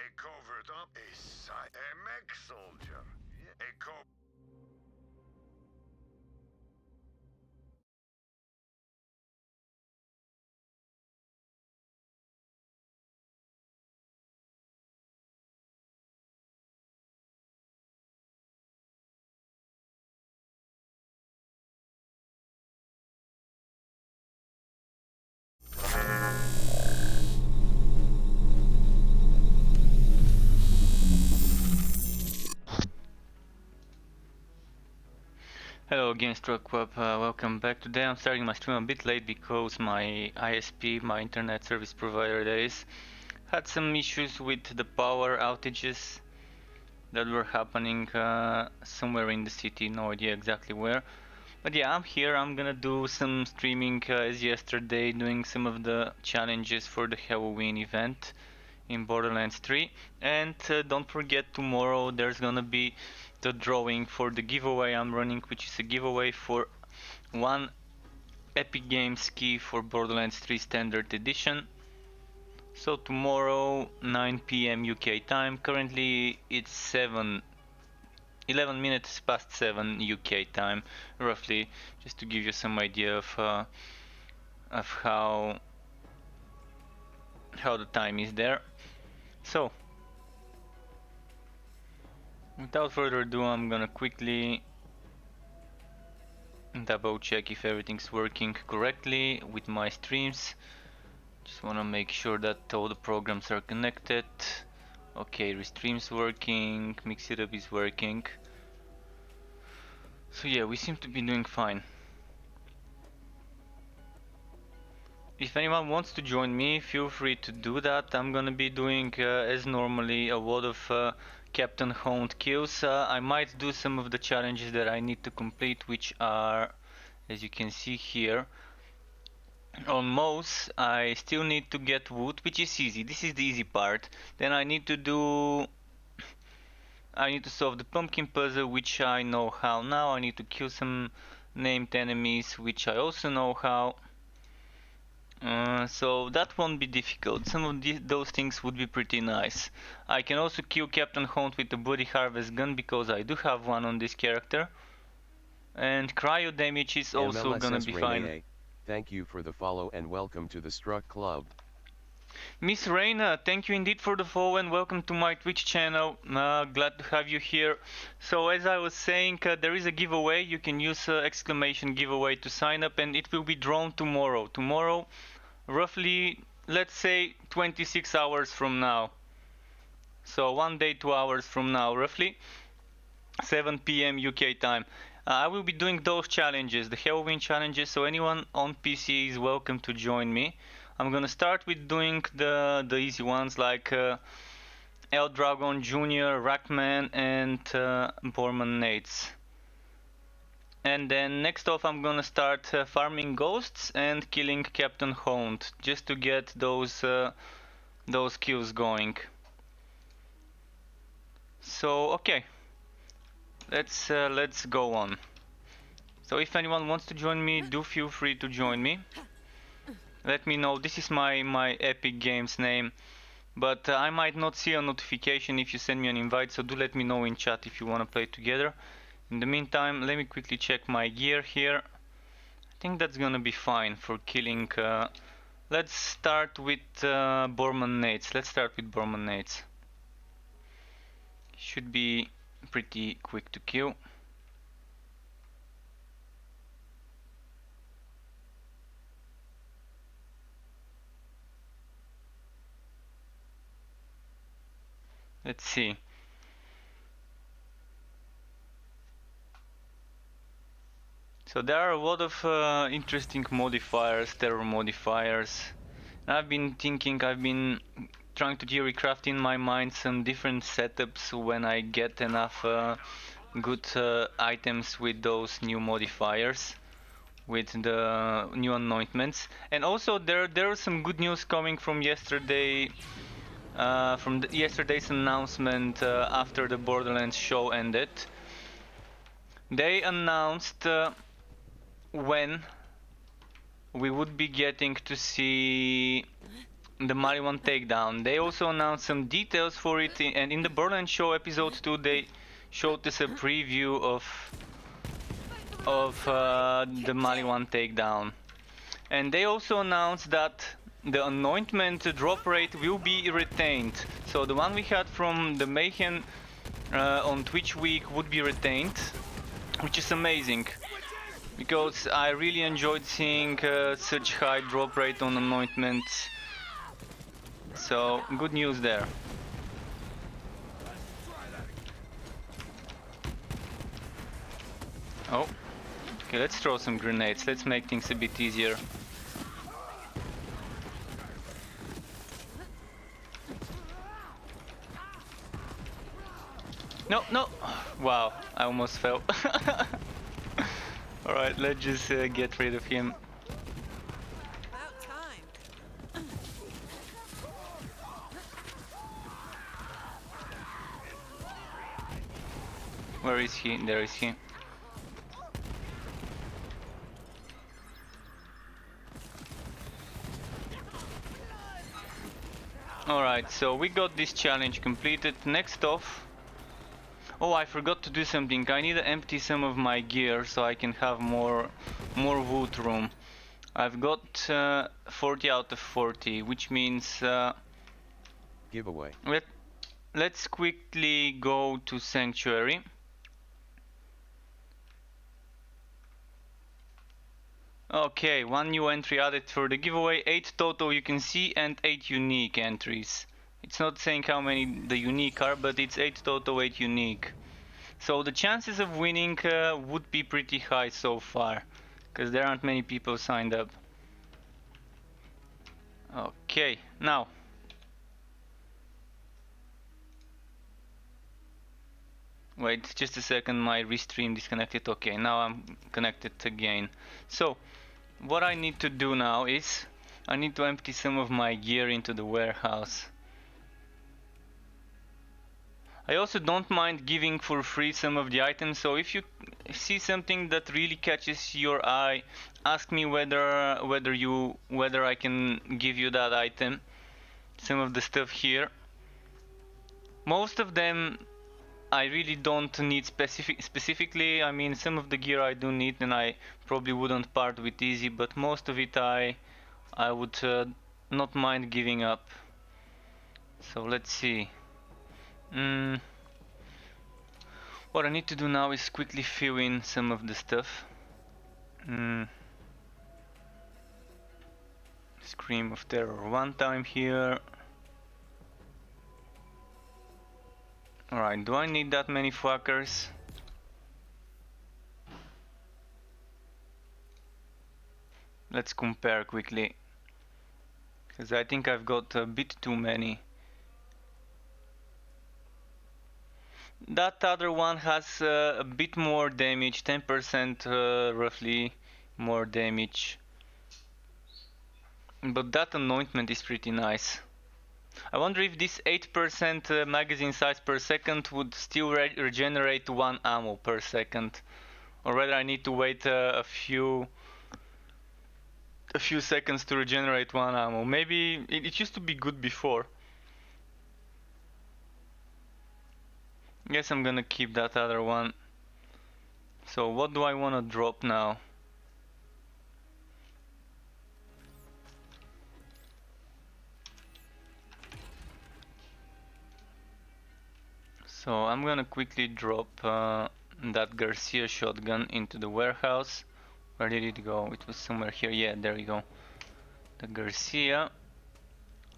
A covert up, a mech soldier. A co. Hello again, Struckweb. Welcome back. Today I'm starting my stream a bit late because my ISP, my internet service provider, had some issues with the power outages that were happening somewhere in the city. No idea exactly where. But yeah, I'm here. I'm gonna do some streaming as yesterday, doing some of the challenges for the Halloween event in Borderlands 3. And don't forget, tomorrow there's gonna be the drawing for the giveaway I'm running, which is a giveaway for one Epic Games key for Borderlands 3 Standard Edition. So tomorrow 9 p.m. UK time. Currently it's 11 minutes past 7 UK time, roughly, just to give you some idea of how the time is there. So without further ado, I'm gonna quickly double check if everything's working correctly with my streams. Just wanna make sure that all the programs are connected. Okay, Restream's working, Mix It Up is working. So yeah, we seem to be doing fine. If anyone wants to join me, feel free to do that. I'm gonna be doing, as normally, a lot of Captain Hound kills. I might do some of the challenges that I need to complete, which are, as you can see here, on Mouse. I still need to get wood, which is easy. This is the easy part. Then I need to solve the pumpkin puzzle, which I know how now. I need to kill some named enemies, which I also know how. So that won't be difficult. Some of those things would be pretty nice. I can also kill Captain Hunt with the Body Harvest gun because I do have one on this character. And cryo damage is also gonna be fine. Thank you for the follow and welcome to the Struck Club. Miss Reina, thank you indeed for the follow and welcome to my Twitch channel. Glad to have you here. So as I was saying, there is a giveaway. You can use exclamation giveaway to sign up, and it will be drawn tomorrow. Tomorrow, roughly, let's say 26 hours from now. So 1 day, 2 hours from now, roughly 7 p.m. UK time. I will be doing those challenges, the Halloween challenges, so anyone on PC is welcome to join me. I'm gonna start with doing the easy ones like El Dragon Jr., Rackman, and Borman Nates. And then next off I'm gonna start farming ghosts and killing Captain Hound, just to get those kills going. So okay, let's go on. So if anyone wants to join me, do feel free to join me. Let me know. This is my Epic Games name, but I might not see a notification if you send me an invite, so do let me know in chat if you want to play together. In the meantime, let me quickly check my gear here. I think that's gonna be fine for killing. Let's start with Borman Nates. Let's start with Borman Nates. Should be pretty quick to kill. Let's see. So there are a lot of interesting modifiers, terror modifiers. I've been trying to theorycraft in my mind some different setups when I get enough good items with those new modifiers, with the new anointments. And also there are some good news coming from yesterday, from yesterday's announcement after the Borderlands show ended. They announced when we would be getting to see the Mali 1 takedown. They also announced some details for it, and in the Borderlands show episode 2 they showed us a preview of the Mali 1 takedown. And they also announced that the anointment drop rate will be retained. So the one we had from the Mayhem on Twitch week would be retained, which is amazing, because I really enjoyed seeing such high drop rate on anointments. So good news there. Oh, okay, let's throw some grenades. Let's make things a bit easier. No, no! Wow, I almost fell. Alright, let's just get rid of him. About time. Where is he? There is he. Alright, so we got this challenge completed. Next off... Oh, I forgot to do something. I need to empty some of my gear so I can have more wood room. I've got 40 out of 40, which means Giveaway. let's quickly go to Sanctuary. Okay, one new entry added for the giveaway, 8 total you can see and 8 unique entries. It's not saying how many the unique are, but it's 8 total, 8 unique. So the chances of winning would be pretty high so far, because there aren't many people signed up. Okay, now. Wait, just a second, my restream disconnected. Okay, now I'm connected again. So, what I need to do now is, I need to empty some of my gear into the warehouse. I also don't mind giving for free some of the items, so if you see something that really catches your eye, ask me whether I can give you that item. Some of the stuff here. Most of them I really don't need specifically. I mean, some of the gear I do need and I probably wouldn't part with easy, but most of it I would not mind giving up. So let's see. What I need to do now is quickly fill in some of the stuff. Scream of Terror one time here. Alright, do I need that many fuckers? Let's compare quickly, because I think I've got a bit too many. That other one has a bit more damage, 10% roughly more damage. But that anointment is pretty nice. I wonder if this 8% magazine size per second would still regenerate 1 ammo per second, or whether I need to wait a few seconds to regenerate 1 ammo. Maybe it used to be good before. Guess I'm gonna keep that other one. So what do I want to drop now? So I'm gonna quickly drop that Garcia shotgun into the warehouse. Where did it go? It was somewhere here. Yeah, there we go. The Garcia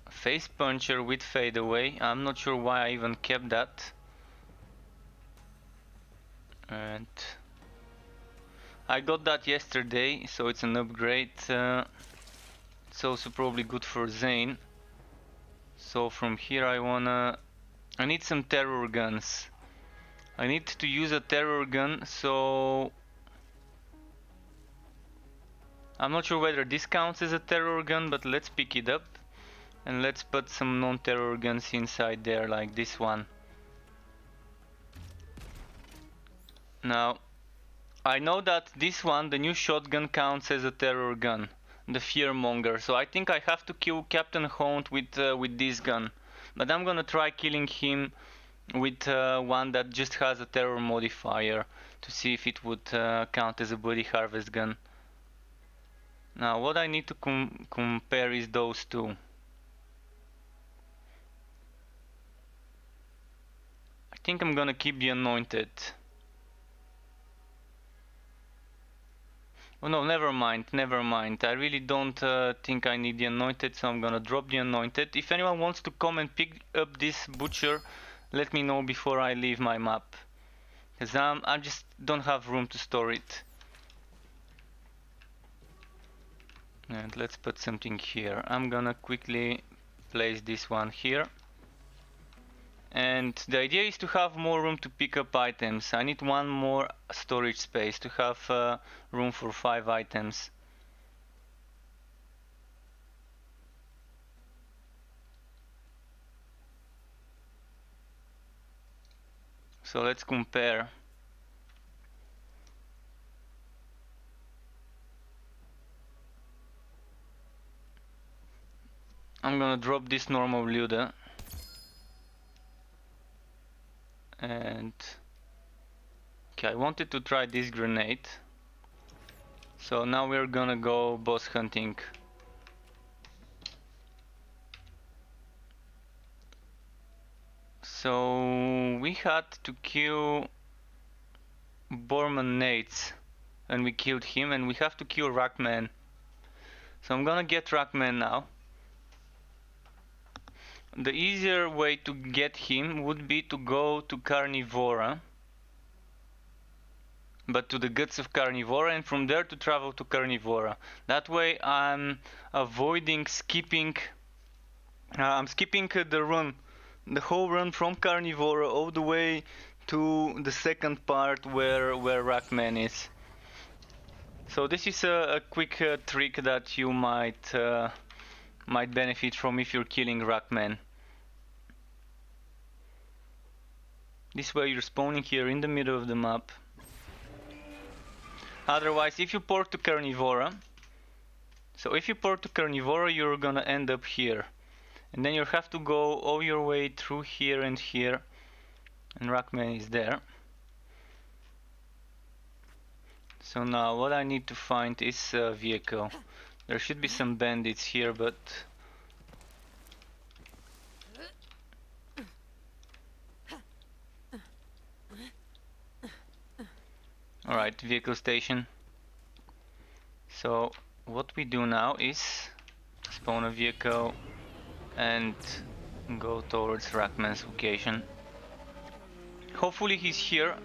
face puncher with fadeaway. I'm not sure why I even kept that. And I got that yesterday, so it's an upgrade. It's also probably good for Zane. So from here I need some terror guns. I need to use a terror gun, so I'm not sure whether this counts as a terror gun, but let's pick it up and let's put some non-terror guns inside there, like this one. Now, I know that this one, the new shotgun, counts as a terror gun. the fearmonger. So I think I have to kill Captain Hunt with this gun. But I'm gonna try killing him with one that just has a terror modifier to see if it would count as a body harvest gun. Now what I need to compare is those two. I think I'm gonna keep the anointed. Oh no, never mind. I really don't think I need the anointed, so I'm gonna drop the anointed. If anyone wants to come and pick up this butcher, let me know before I leave my map. Because I just don't have room to store it. And let's put something here. I'm gonna quickly place this one here. And the idea is to have more room to pick up items. I need one more storage space to have room for 5 items. So let's compare. I'm gonna drop this normal Luda. And okay, I wanted to try this grenade. So now we're gonna go boss hunting. So we had to kill Borman Nates and we killed him, and we have to kill Rackman. So I'm gonna get Rackman now. The easier way to get him would be to go to Carnivora, but to the guts of Carnivora, and from there to travel to Carnivora. That way I'm avoiding skipping. I'm skipping the run, the whole run from Carnivora all the way to the second part where Rackman is. So this is a quick trick that you might benefit from if you're killing Rackman. This way you're spawning here in the middle of the map. Otherwise, if you port to Carnivora, you're gonna end up here. And then you have to go all your way through here and here. And Rackman is there. So now what I need to find is a vehicle. There should be some bandits here, but... Alright, vehicle station. So what we do now is spawn a vehicle and go towards Rackman's location. Hopefully he's here,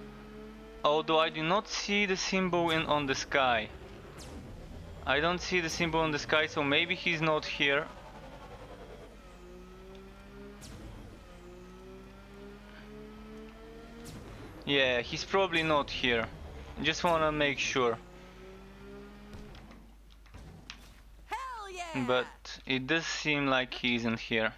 although I do not see the symbol on the sky. I don't see the symbol on the sky, so maybe he's not here. Yeah, he's probably not here. Just wanna make sure. Hell yeah! But it does seem like he isn't here.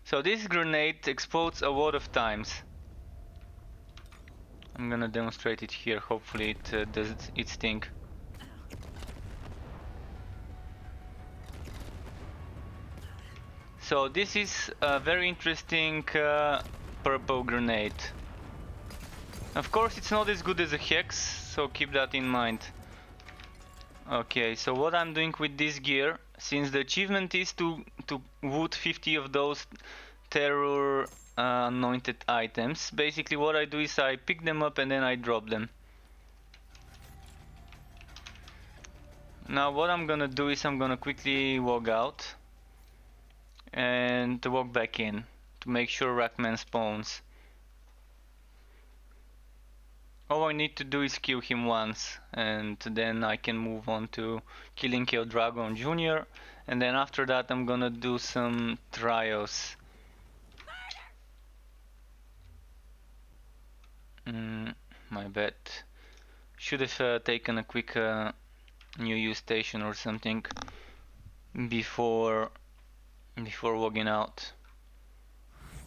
So this grenade explodes a lot of times. I'm gonna demonstrate it here, hopefully it does its thing. So this is a very interesting purple grenade. Of course it's not as good as a hex, so keep that in mind. Okay, so what I'm doing with this gear, since the achievement is to wood 50 of those terror anointed items, basically what I do is I pick them up and then I drop them. Now what I'm gonna do is I'm gonna quickly log out and walk back in to make sure Rackman spawns. All I need to do is kill him once, and then I can move on to killing Dragon Jr. And then after that I'm gonna do some trials. My bad. Should have taken a quick new use station or something before logging out.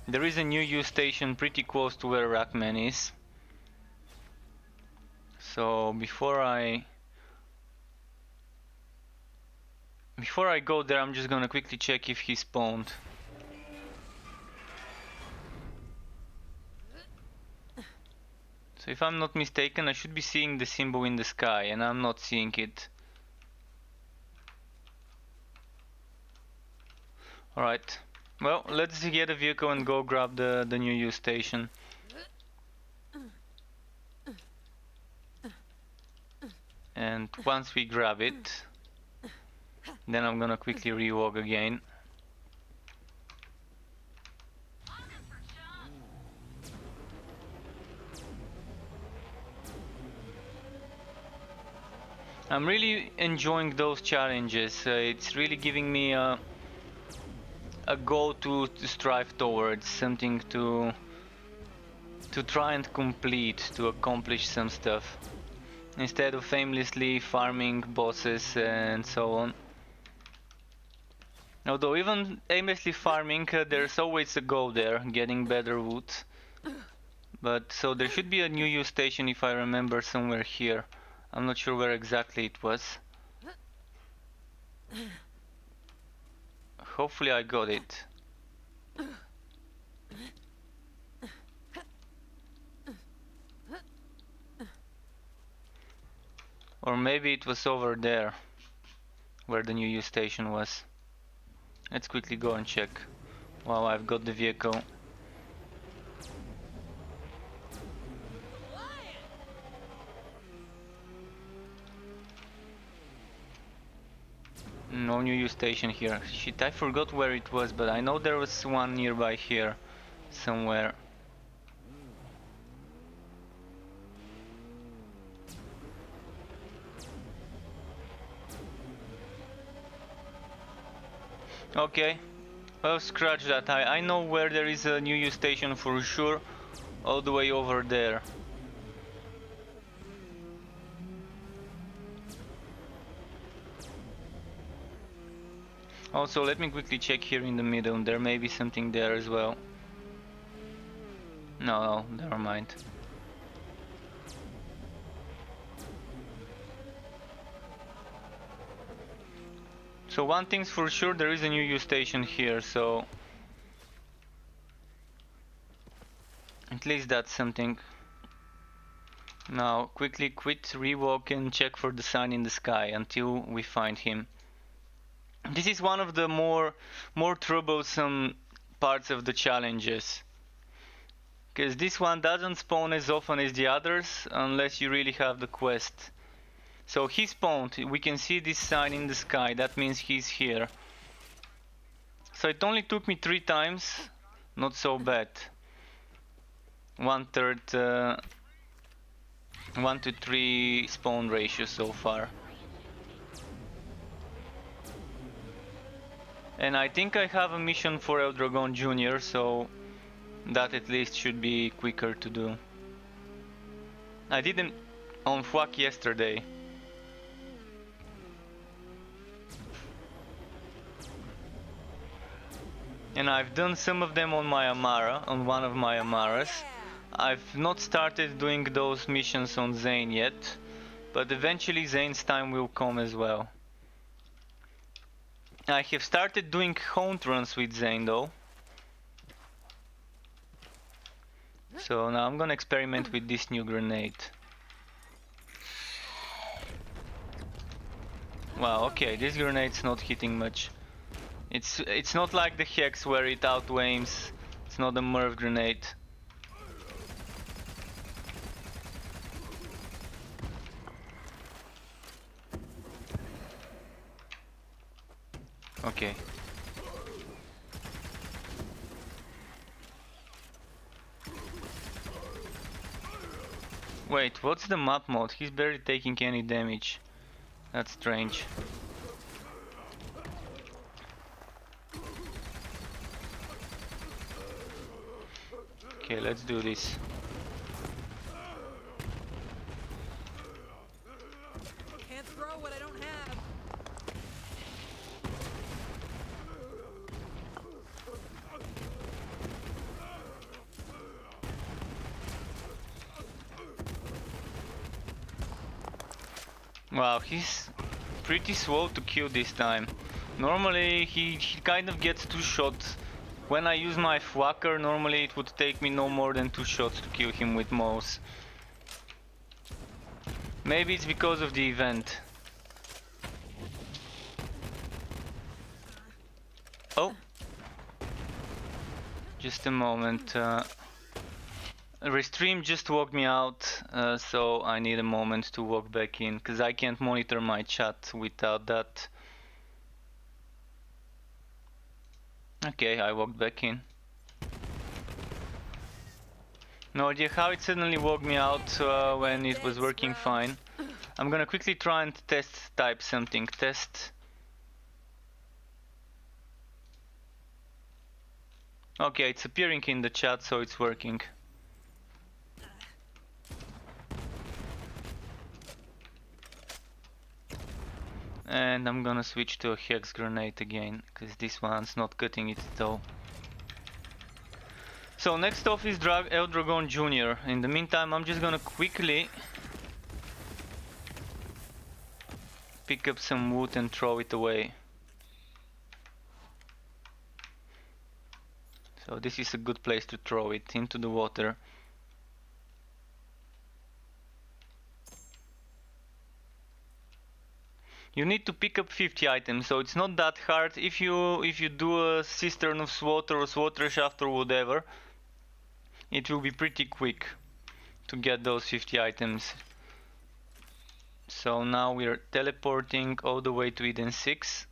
There is a new use station pretty close to where Rackman is. So before I go there, I'm just gonna quickly check if he spawned. So if I'm not mistaken, I should be seeing the symbol in the sky, and I'm not seeing it. Alright. Well, let's get a vehicle and go grab the new use station. And once we grab it, then I'm gonna quickly rewalk again. I'm really enjoying those challenges. It's really giving me a goal to strive towards, something to try and complete, to accomplish some stuff, instead of aimlessly farming bosses and so on. Although even aimlessly farming, there's always a goal there, getting better wood. But so there should be a new use station, if I remember, somewhere here. I'm not sure where exactly it was. Hopefully I got it. Or maybe it was over there, where the new use station was. Let's quickly go and check while I've got the vehicle. No new use station here. Shit, I forgot where it was, but I know there was one nearby here somewhere. Okay, well, scratch that. I know where there is a new use station for sure, all the way over there. Also, let me quickly check here in the middle. There may be something there as well. No, never mind. So one thing's for sure, there is a new use station here, so at least that's something. Now quickly quit, rewalk and check for the sign in the sky until we find him. This is one of the more troublesome parts of the challenges, because this one doesn't spawn as often as the others unless you really have the quest. So he spawned, we can see this sign in the sky, that means he's here. So it only took me 3 times, not so bad. 1/3 1 to 3 spawn ratio so far. And I think I have a mission for El Dragon Jr., so that at least should be quicker to do. I did them on FWAC yesterday. And I've done some of them on my Amara, on one of my Amaras. I've not started doing those missions on Zane yet, but eventually Zane's time will come as well. I have started doing haunt runs with Zane though. So now I'm gonna experiment with this new grenade. Wow, okay, this grenade's not hitting much. It's not like the Hex where it outwaims. It's not a Merv grenade. Okay. Wait, what's the map mode? He's barely taking any damage. That's strange. Okay, let's do this. Can't throw what I don't have. Wow, he's pretty slow to kill this time. Normally he kind of gets 2 shots. When I use my Flacker, normally it would take me no more than 2 shots to kill him with mouse. Maybe it's because of the event. Oh! Just a moment. Restream just logged me out, so I need a moment to log back in, because I can't monitor my chat without that. Okay, I logged back in. No idea how it suddenly logged me out when it was working fine. I'm gonna quickly try and type something. Test. Okay, it's appearing in the chat, so it's working. And I'm gonna switch to a hex grenade again, because this one's not cutting it though. So next off is Eldragon Jr. In the meantime, I'm just gonna quickly pick up some wood and throw it away. So this is a good place to throw it, into the water. You need to pick up 50 items, so it's not that hard. If you do a cistern of water or water shaft or whatever, it will be pretty quick to get those 50 items. So now we're teleporting all the way to Eden 6.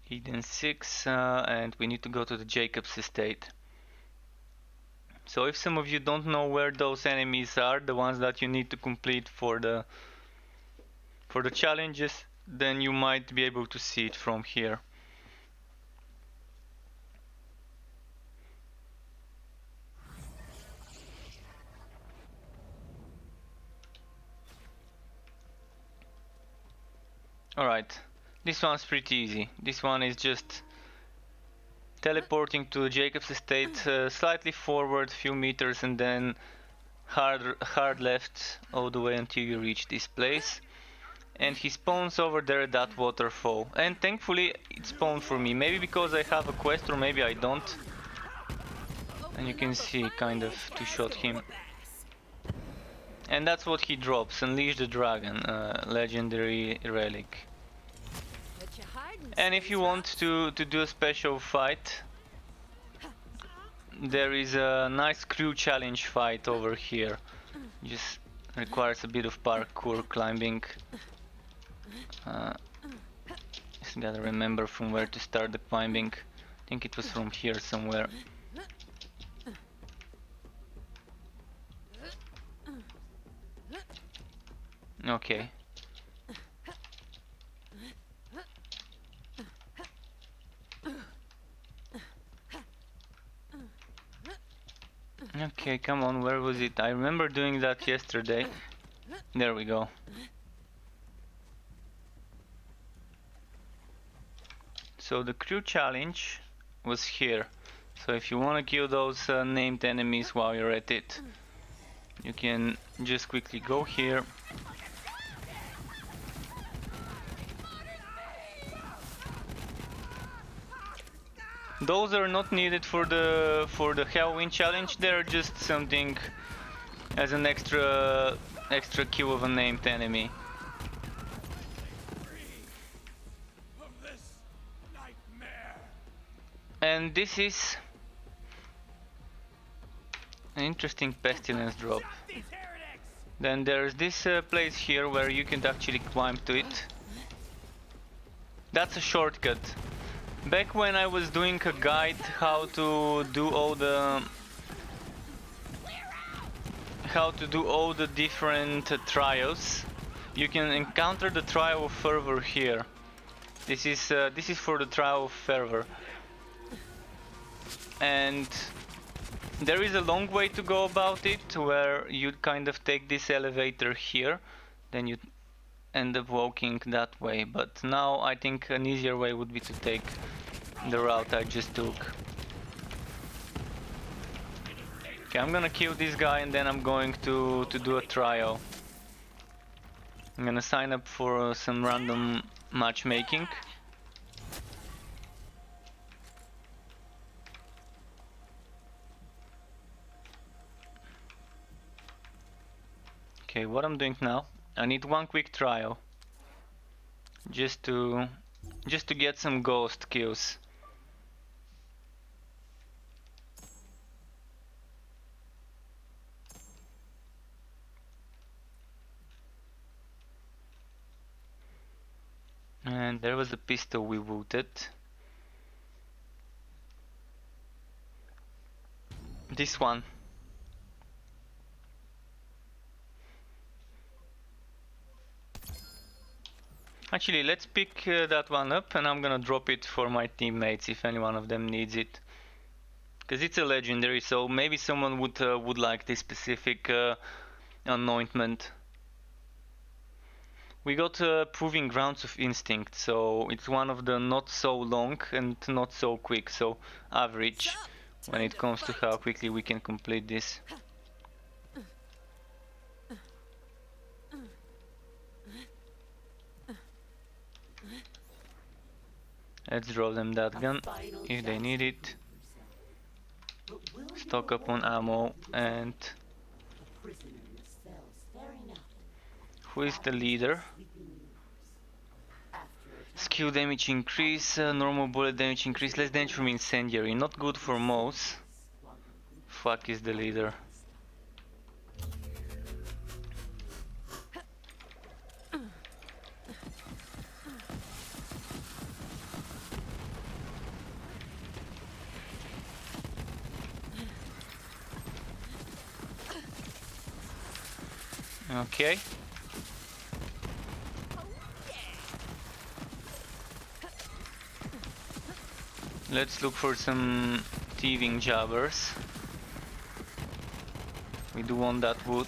Eden 6, and we need to go to the Jacob's estate. So if some of you don't know where those enemies are, the ones that you need to complete for the challenges, then you might be able to see it from here. Alright, this one's pretty easy. This one is just teleporting to Jacob's estate, slightly forward a few meters and then hard left all the way until you reach this place. And he spawns over there at that waterfall. And thankfully it spawned for me. Maybe because I have a quest or maybe I don't. And you can see kind of to shot him. And that's what he drops, Unleash the Dragon, legendary relic. And if you want to do a special fight, there is a nice crew challenge fight over here. Just requires a bit of parkour climbing. Just gotta remember from where to start the climbing. I think it was from here somewhere. Okay. Okay, come on, where was it? I remember doing that yesterday. There we go. So the crew challenge was here. So if you want to kill those named enemies while you're at it, you can just quickly go here. Those are not needed for the Halloween challenge. They're just something as an extra kill of a named enemy. And this is an interesting pestilence drop. Then there's this place here where you can actually climb to it. That's a shortcut. Back when I was doing a guide how to do all the different trials, you can encounter the trial of fervor here. This is for the trial of fervor, and there is a long way to go about it, where you kind of take this elevator here, then you end up walking that way. But now I think an easier way would be to take the route I just took. Okay, I'm gonna kill this guy and then I'm going to do a trial. I'm gonna sign up for some random matchmaking. Okay, what I'm doing now, I need one quick trial. Just to get some ghost kills. And there was a pistol we looted. This one. Actually, let's pick that one up and I'm gonna drop it for my teammates if any one of them needs it. Because it's a legendary, so maybe someone would like this specific anointment. We got Proving Grounds of Instinct, so it's one of the not so long and not so quick, so average when it comes to how quickly we can complete this. Let's draw them that gun if they need it. Stock up on ammo. And who is the leader? Skill damage increase, normal bullet damage increase, less damage from incendiary. Not good for most. Fuck is the leader. Okay. Let's look for some thieving jobbers. We do want that wood.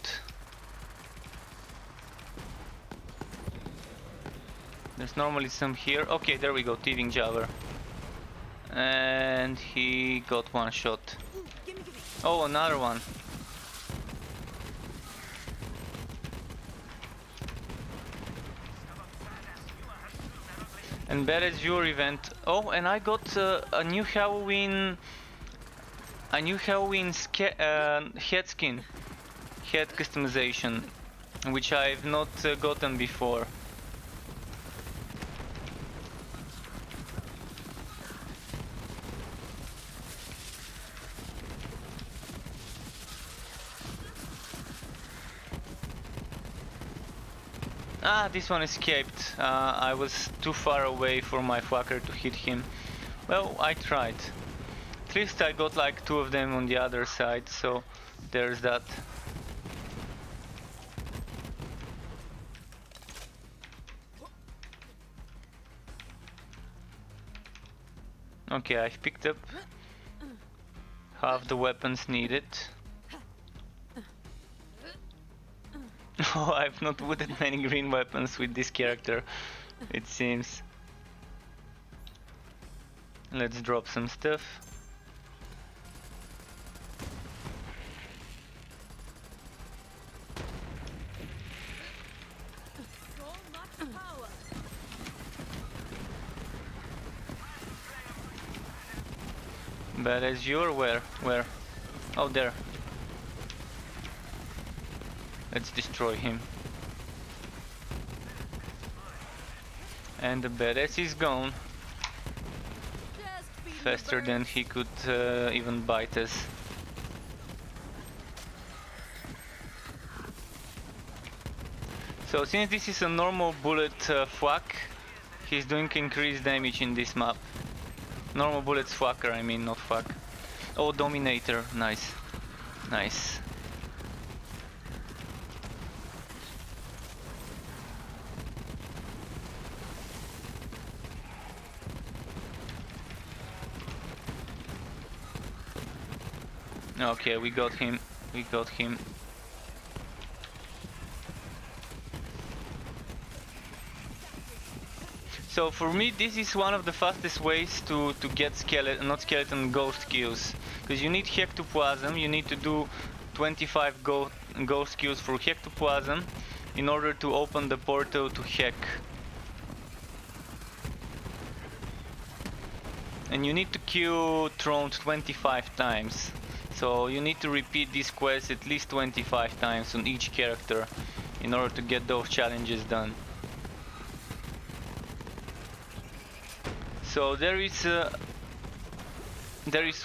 There's normally some here. Okay, there we go, thieving jobber. And he got one shot. Oh, another one. And badass viewer event. Oh, and I got a new Halloween head skin, head customization, which I've not gotten before. Ah, this one escaped. I was too far away for my fucker to hit him. Well, I tried. At least I got like two of them on the other side, so there's that. Okay, I've picked up half the weapons needed. Oh, I've not looted many green weapons with this character, it seems. Let's drop some stuff. But as you're where? Oh, there. Let's destroy him. And the badass is gone. Faster than he could even bite us. So since this is a normal bullet fuck, he's doing increased damage in this map. Normal bullets fucker, I mean, not fuck. Oh, Dominator, nice. Nice. Okay, we got him. We got him. So for me, this is one of the fastest ways to get ghost kills. Because you need Hectoplasm, you need to do 25 ghost kills for Hectoplasm in order to open the portal to Heck. And you need to kill Throne 25 times. So you need to repeat this quest at least 25 times on each character in order to get those challenges done. So there is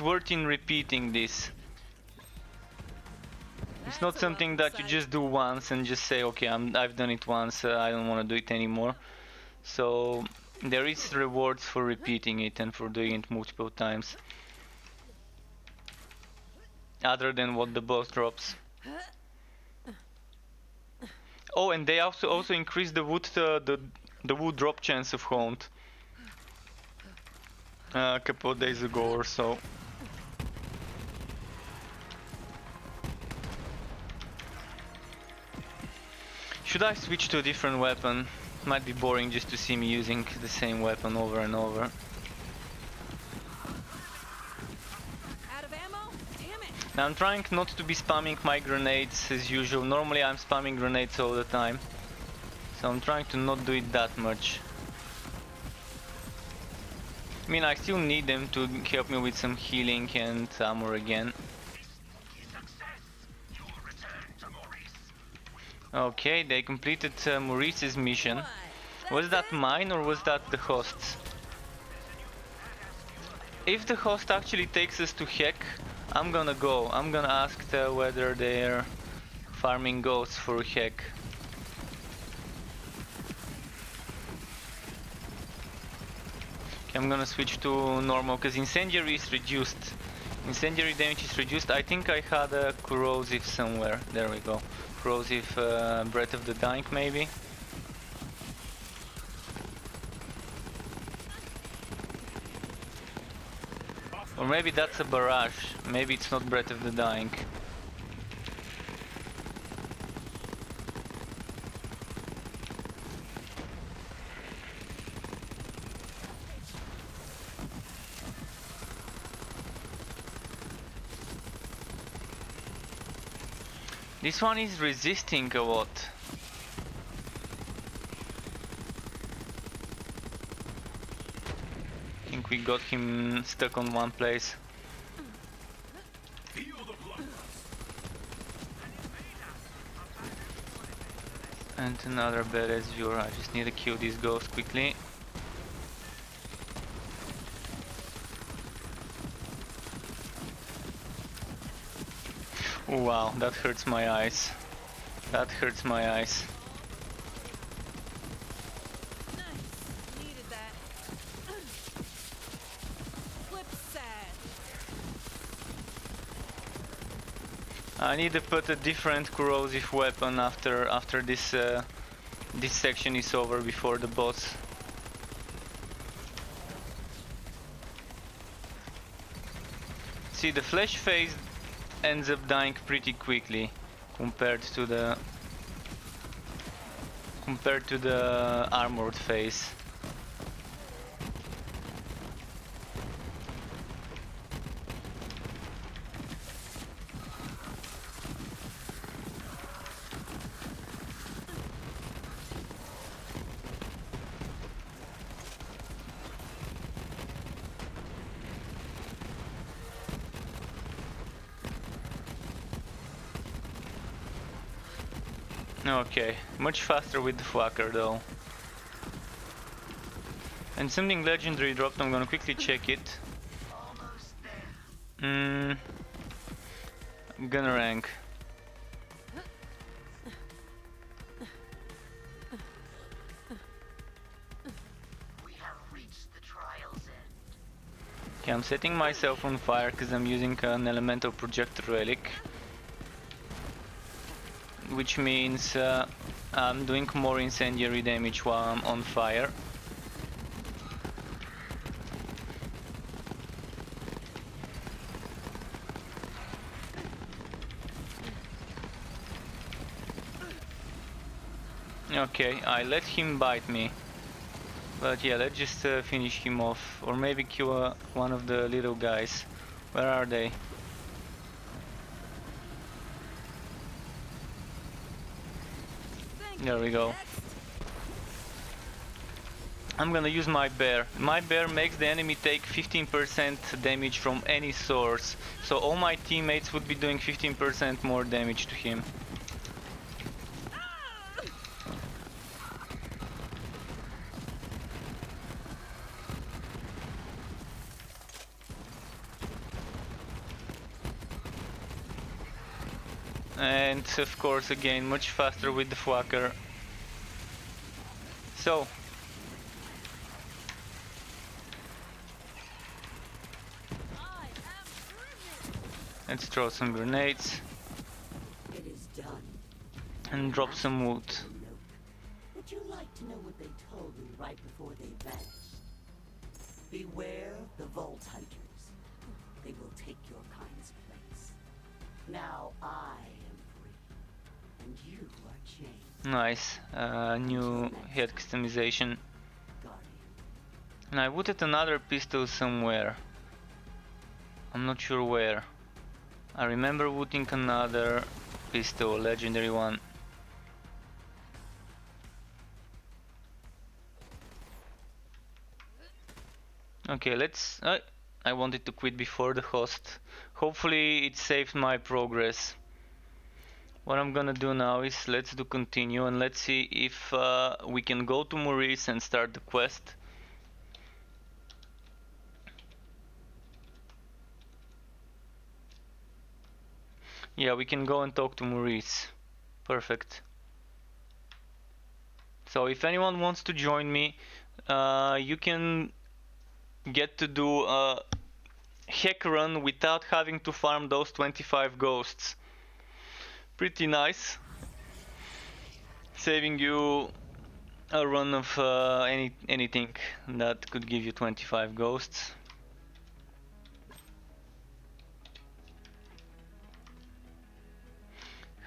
worth in repeating this. It's not something that you just do once and just say, okay, I've done it once, I don't want to do it anymore. So there is rewards for repeating it and for doing it multiple times, other than what the boss drops. Oh, and they also increase the wood drop chance of Haunt a couple of days ago or so. Should I switch to a different weapon? Might be boring just to see me using the same weapon over and over. Out of ammo? Damn it! Now I'm trying not to be spamming my grenades as usual. Normally I'm spamming grenades all the time, so I'm trying to not do it that much. I mean, I still need them to help me with some healing and armor again. Okay, they completed Maurice's mission. Was that mine or was that the host's? If the host actually takes us to Heck, I'm gonna go. I'm gonna ask whether they're farming ghosts for Heck. Okay, I'm gonna switch to normal because incendiary is reduced. Incendiary damage is reduced. I think I had a corrosive somewhere. There we go. Corrosive Breath of the Dying maybe. Or maybe that's a barrage. Maybe it's not Breath of the Dying. This one is resisting a lot. I think we got him stuck on one place. And another badass viewer. I just need to kill this ghost quickly. Wow, that hurts my eyes. That hurts my eyes. Nice. Needed that. Flip side. I need to put a different corrosive weapon after this this section is over before the boss. See, the flesh phase ends up dying pretty quickly compared to the armored phase. Okay, much faster with the Flacker though. And something legendary dropped, I'm gonna quickly check it. Gunner rank. Okay, I'm setting myself on fire because I'm using an elemental projector relic. Which means I'm doing more incendiary damage while I'm on fire. Okay, I let him bite me. But yeah, let's just finish him off, or maybe kill one of the little guys. Where are they? Thank There you. we go. Next. I'm gonna use my bear. My bear makes the enemy take 15% damage from any source. So all my teammates would be doing 15% more damage to him. And of course again much faster with the Flacker. So I am driven. let's throw some grenades It is done. and drop some wood. Note. Would you like to know what they told me right before they vanished? Beware the Vault Hunters. They will take your kind's place. Now I am free, and you are chained, Nice, new head customization. Guardian. And I wanted another pistol somewhere. I'm not sure where. I remember wooting another pistol, legendary one. Okay, let's... I wanted to quit before the host. Hopefully it saved my progress. What I'm gonna do now is let's do continue and let's see if we can go to Maurice and start the quest. Yeah, we can go and talk to Maurice. Perfect. So if anyone wants to join me, you can get to do a hack run without having to farm those 25 ghosts. Pretty nice. Saving you a run of anything that could give you 25 ghosts.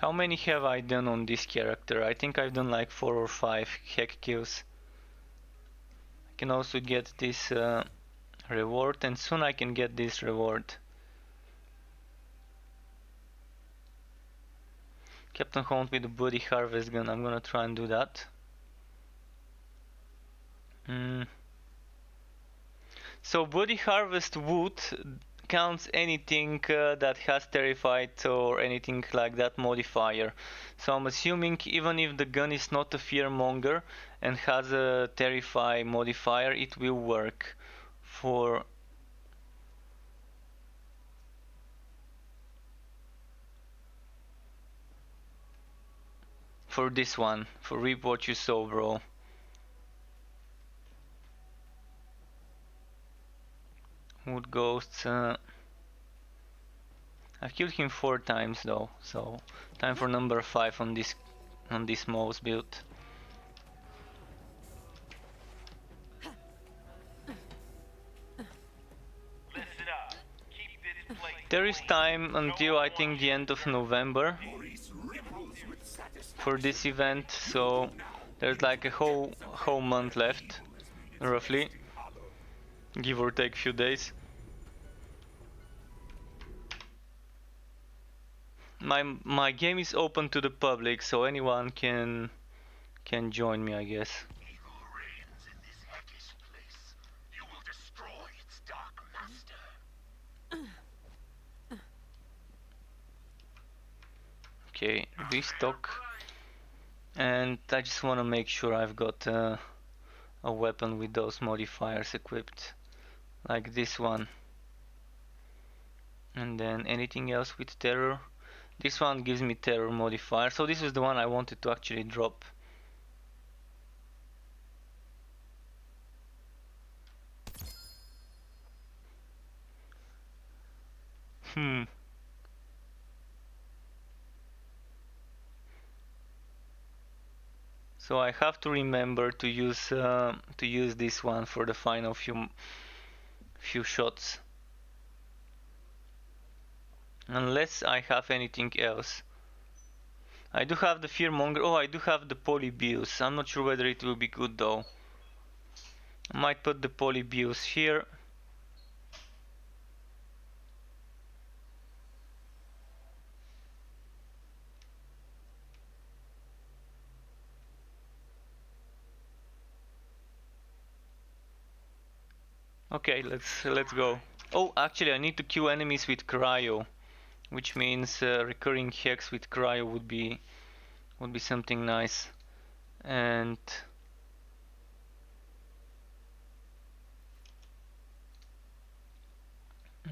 How many have I done on this character? I think I've done like 4 or 5 hack kills. I can also get this reward, and soon I can get this reward. Captain Hunt with the Bloody Harvest gun, I'm gonna try and do that. So Bloody Harvest wood counts anything that has Terrified or anything like that modifier. So I'm assuming even if the gun is not a Fearmonger and has a Terrify modifier, it will work for this one, for Reap What You Sow, bro. Wood Ghosts. I've killed him 4 times though, so time for number 5 on this mouse build. There is time until I think the end of November for this event, so there's like a whole month left, roughly, give or take few days. My game is open to the public, so anyone can join me, I guess. Evil reigns in this hellish place. You will destroy its dark master. Okay, restock. And I just want to make sure I've got a weapon with those modifiers equipped, like this one. And then anything else with terror. This one gives me terror modifier, so this is the one I wanted to actually drop. So I have to remember to use this one for the final few shots. Unless I have anything else. I do have the Fearmonger. Oh, I do have the Polybius. I'm not sure whether it will be good though. I might put the polybius here. Okay, let's go. Oh, actually, I need to kill enemies with cryo, which means recurring hex with cryo would be something nice. And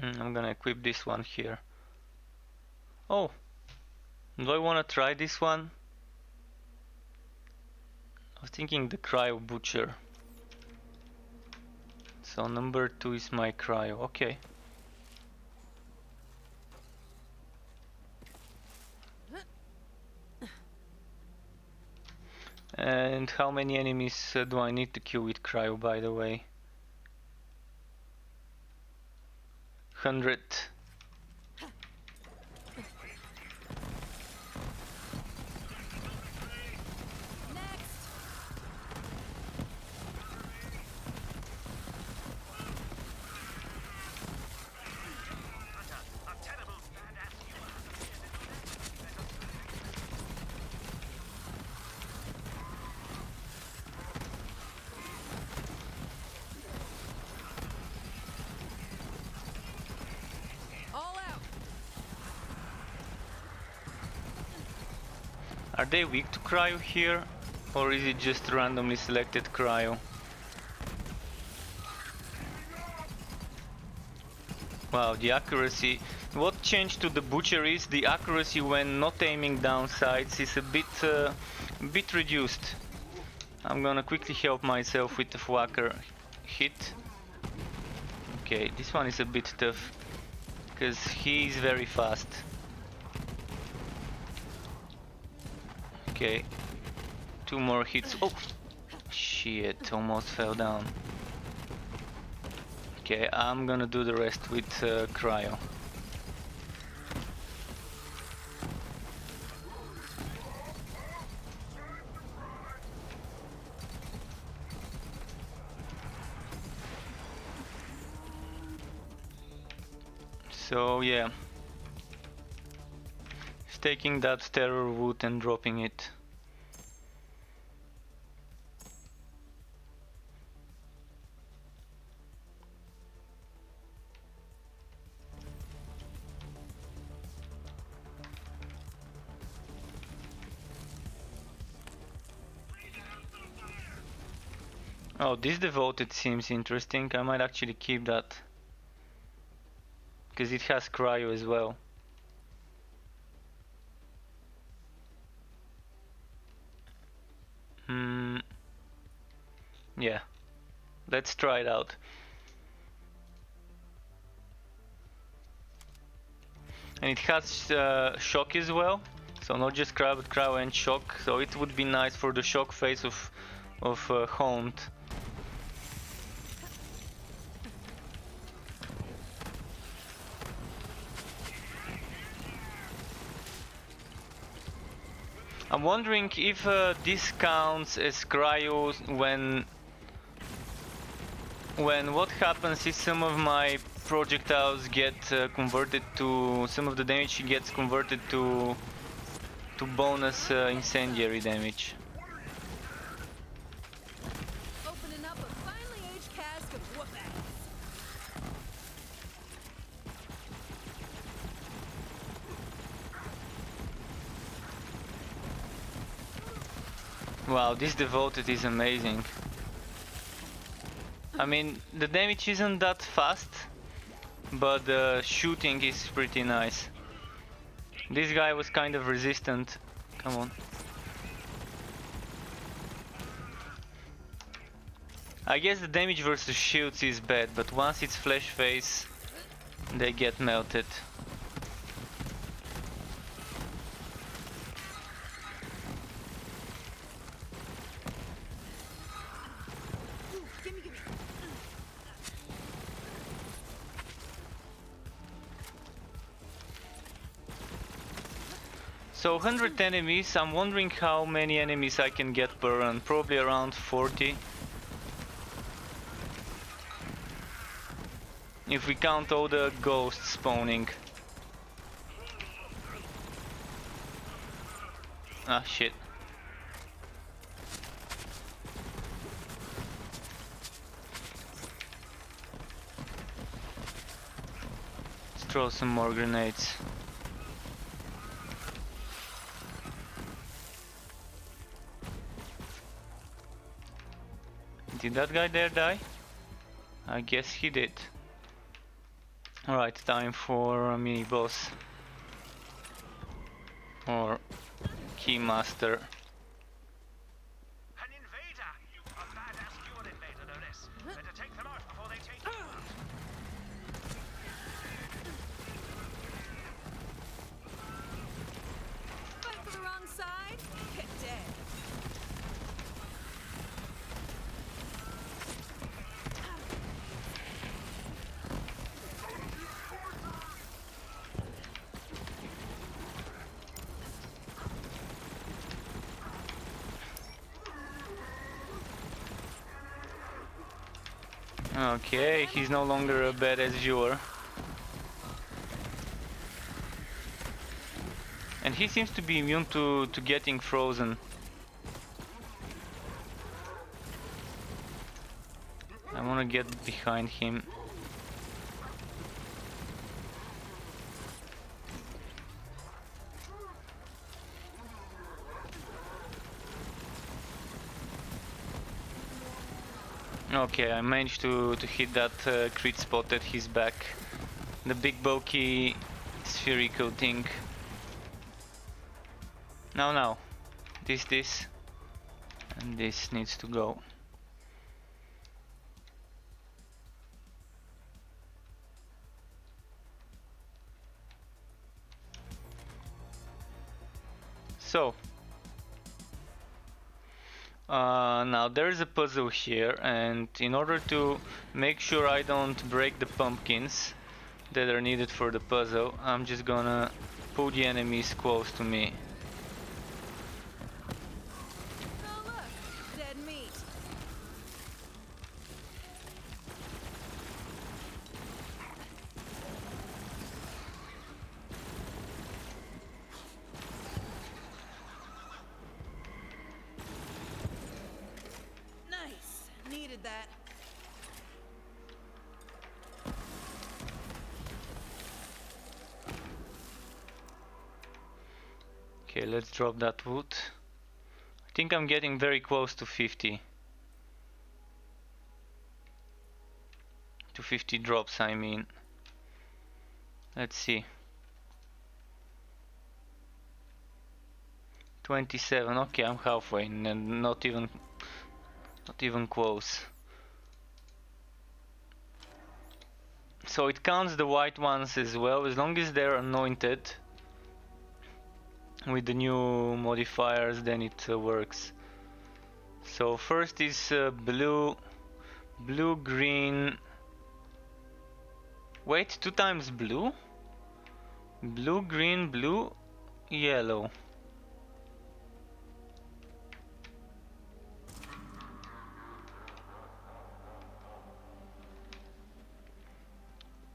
I'm gonna equip this one here. Oh, do I wanna try this one? I was thinking the cryo butcher. So number 2 is my cryo. Okay. And how many enemies do I need to kill with cryo, by the way? 100. All out. Are they weak to cryo here? Or is it just randomly selected cryo? Wow, the accuracy. What changed to the butcher is the accuracy when not aiming down sights is a bit reduced. I'm gonna quickly help myself with the whacker hit. Okay, this one is a bit tough because he is very fast. Okay, 2 more hits. Oh, shit, almost fell down. Okay, I'm gonna do the rest with cryo. So yeah, he's taking that terror wood and dropping it. Oh, this devoted seems interesting. I might actually keep that because it has cryo as well. Yeah, let's try it out. And it has shock as well, so not just cryo but cryo and shock. So it would be nice for the shock phase of Haunt. I'm wondering if this counts as cryo when what happens is some of my projectiles get converted to, some of the damage gets converted to bonus incendiary damage. Opening up a finely aged cask of whoop-ass. Wow, this devoted is amazing. I mean, the damage isn't that fast, but the shooting is pretty nice. This guy was kind of resistant. Come on. I guess the damage versus shields is bad, but once it's flash phase, they get melted. Gimme, gimme. So 100 enemies, I'm wondering how many enemies I can get per run, probably around 40. If we count all the ghosts spawning. Ah, shit. Let's throw some more grenades. Did that guy there die? I guess he did. Alright, time for a mini boss. Or Keymaster. An invader! A badass dual invader, no less. Better take them out before they take you out. Fight for the wrong side? Get dead. Okay, he's no longer a badass viewer. And he seems to be immune to getting frozen. I wanna get behind him. Okay, I managed to hit that crit spot at his back. The big bulky spherical thing. Now. This. And this needs to go. So. Now there's a puzzle here, and in order to make sure I don't break the pumpkins that are needed for the puzzle, I'm just gonna put the enemies close to me. Oh look, dead meat. Nice. Needed that. Okay, let's drop that wood. I think I'm getting very close to 50. To 50 drops, I mean. Let's see. 27. Okay, I'm halfway, and not even close. So it counts the white ones as well, as long as they're anointed with the new modifiers, then it works. So first is blue, green. Wait, 2 times blue? Blue, green, blue, yellow.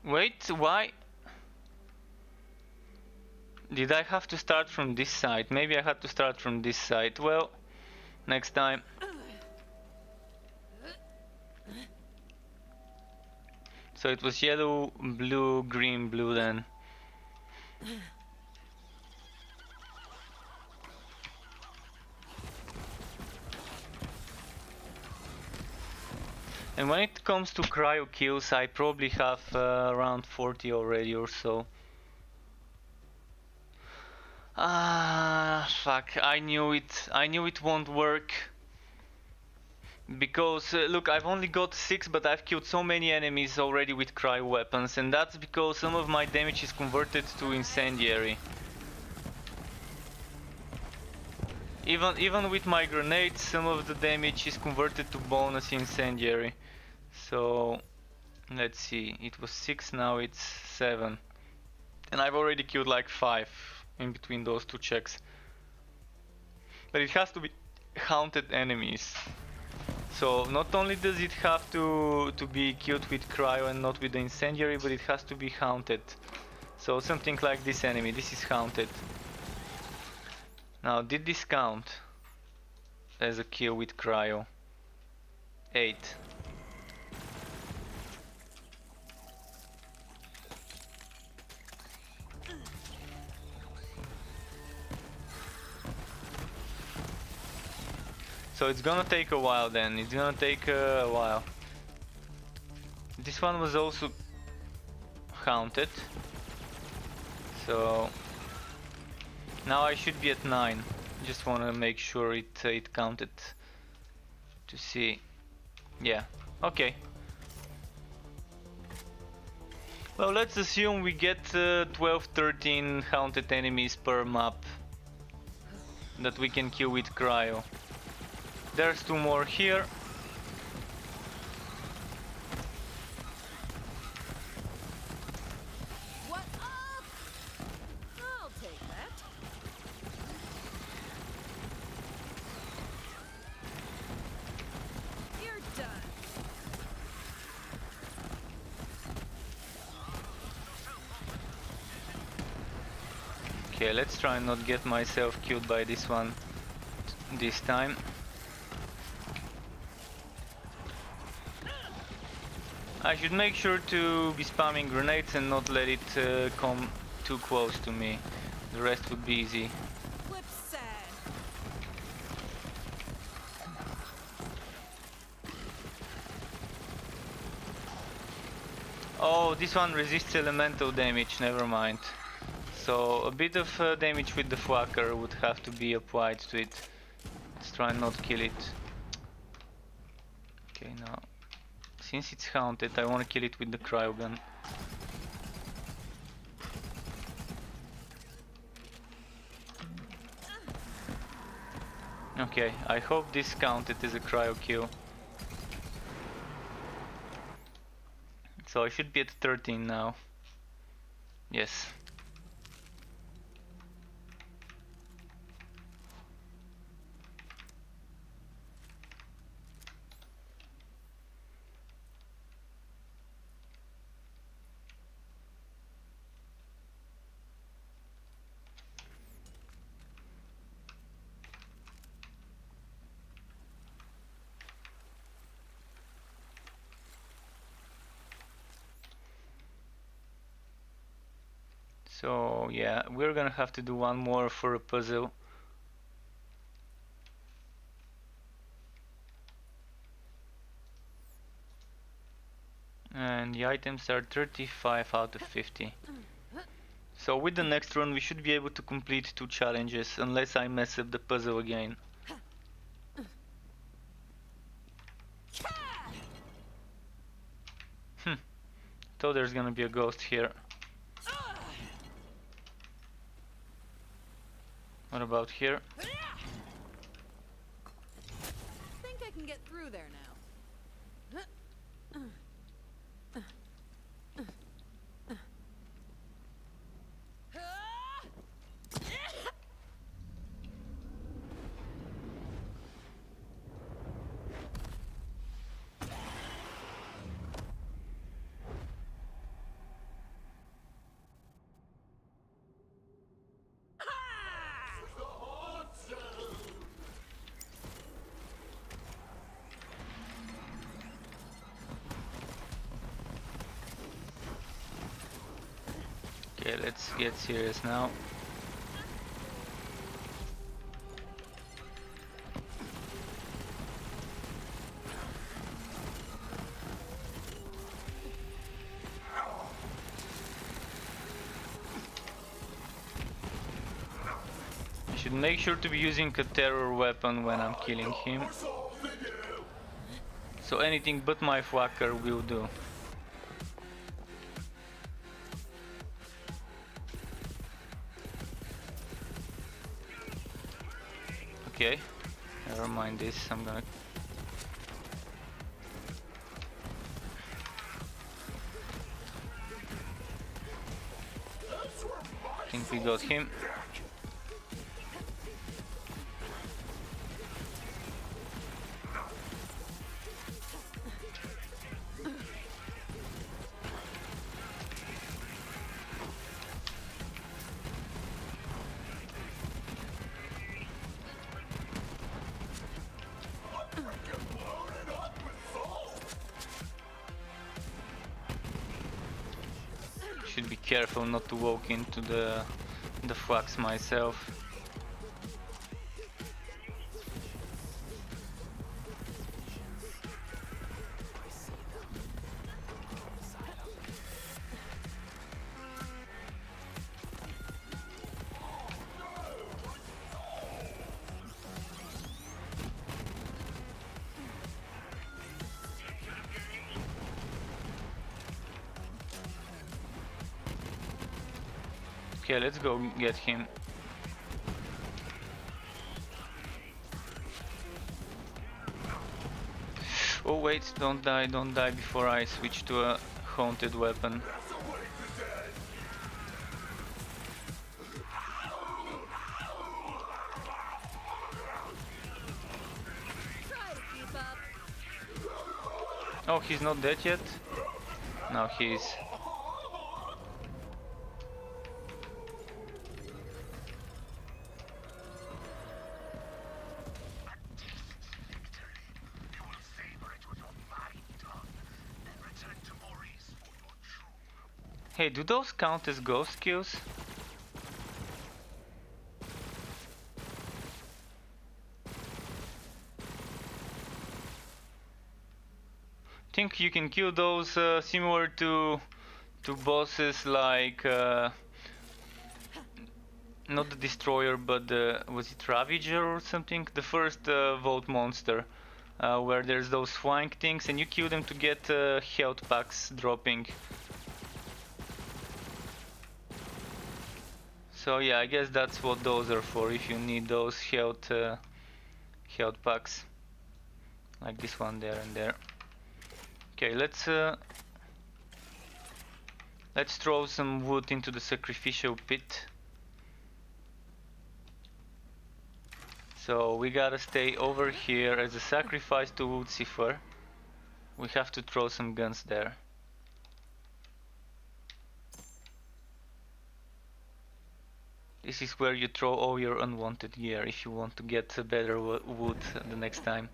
Wait, why? Did I have to start from this side? Maybe I had to start from this side. Well, next time. So it was yellow, blue, green, blue then. And when it comes to cryo kills, I probably have around 40 already or so. Ah, fuck, I knew it won't work. Because, look, I've only got 6, but I've killed so many enemies already with cryo weapons, and that's because some of my damage is converted to incendiary. Even with my grenades, some of the damage is converted to bonus incendiary. So, let's see, it was 6, now it's 7. And I've already killed like 5 in between those 2 checks. But it has to be haunted enemies. So not only does it have to be killed with cryo and not with the incendiary, but it has to be haunted. So something like this enemy, this is haunted. Now did this count as a kill with cryo? 8. So it's gonna take a while then, it's gonna take a while. This one was also haunted. So now I should be at 9. Just wanna make sure it counted to see. Yeah, okay. Well, let's assume we get 12-13 haunted enemies per map that we can kill with cryo. There's 2 more here. What up? I'll take that. You're done. Okay, let's try and not get myself killed by this one this time. I should make sure to be spamming grenades and not let it come too close to me. The rest would be easy. Flip side. Oh, this one resists elemental damage, never mind. So a bit of damage with the flacker would have to be applied to it. Let's try and not kill it. Okay, now since it's haunted, I want to kill it with the cryo gun. Okay, I hope this counted as a cryo kill. So I should be at 13 now. Yes. So yeah, we're gonna have to do one more for a puzzle. And the items are 35 out of 50. So with the next run we should be able to complete 2 challenges, unless I mess up the puzzle again. Thought there's gonna be a ghost here. What about here? Think I can get through there now. Okay, let's get serious now. I should make sure to be using a terror weapon when I'm killing him. So anything but my flacker will do. Okay, never mind this, I'm gonna... I think we got him. should be careful not to walk into the flux myself. Okay, let's go get him. Oh wait, don't die before I switch to a haunted weapon. Try to keep up. Oh, he's not dead yet? No, he is. You will savor it with your fine tongue, then return to Maurice for your true. Hey, do those count as ghost kills? Think you can kill those similar to bosses like not the Destroyer, but was it Ravager or something? The first Vault monster, where there's those flying things, and you kill them to get health packs dropping. So yeah, I guess that's what those are for. If you need those health packs, like this one there and there. Okay, let's throw some wood into the sacrificial pit. So we gotta stay over here as a sacrifice to Lucifer. We have to throw some guns there. This is where you throw all your unwanted gear if you want to get a better wood the next time.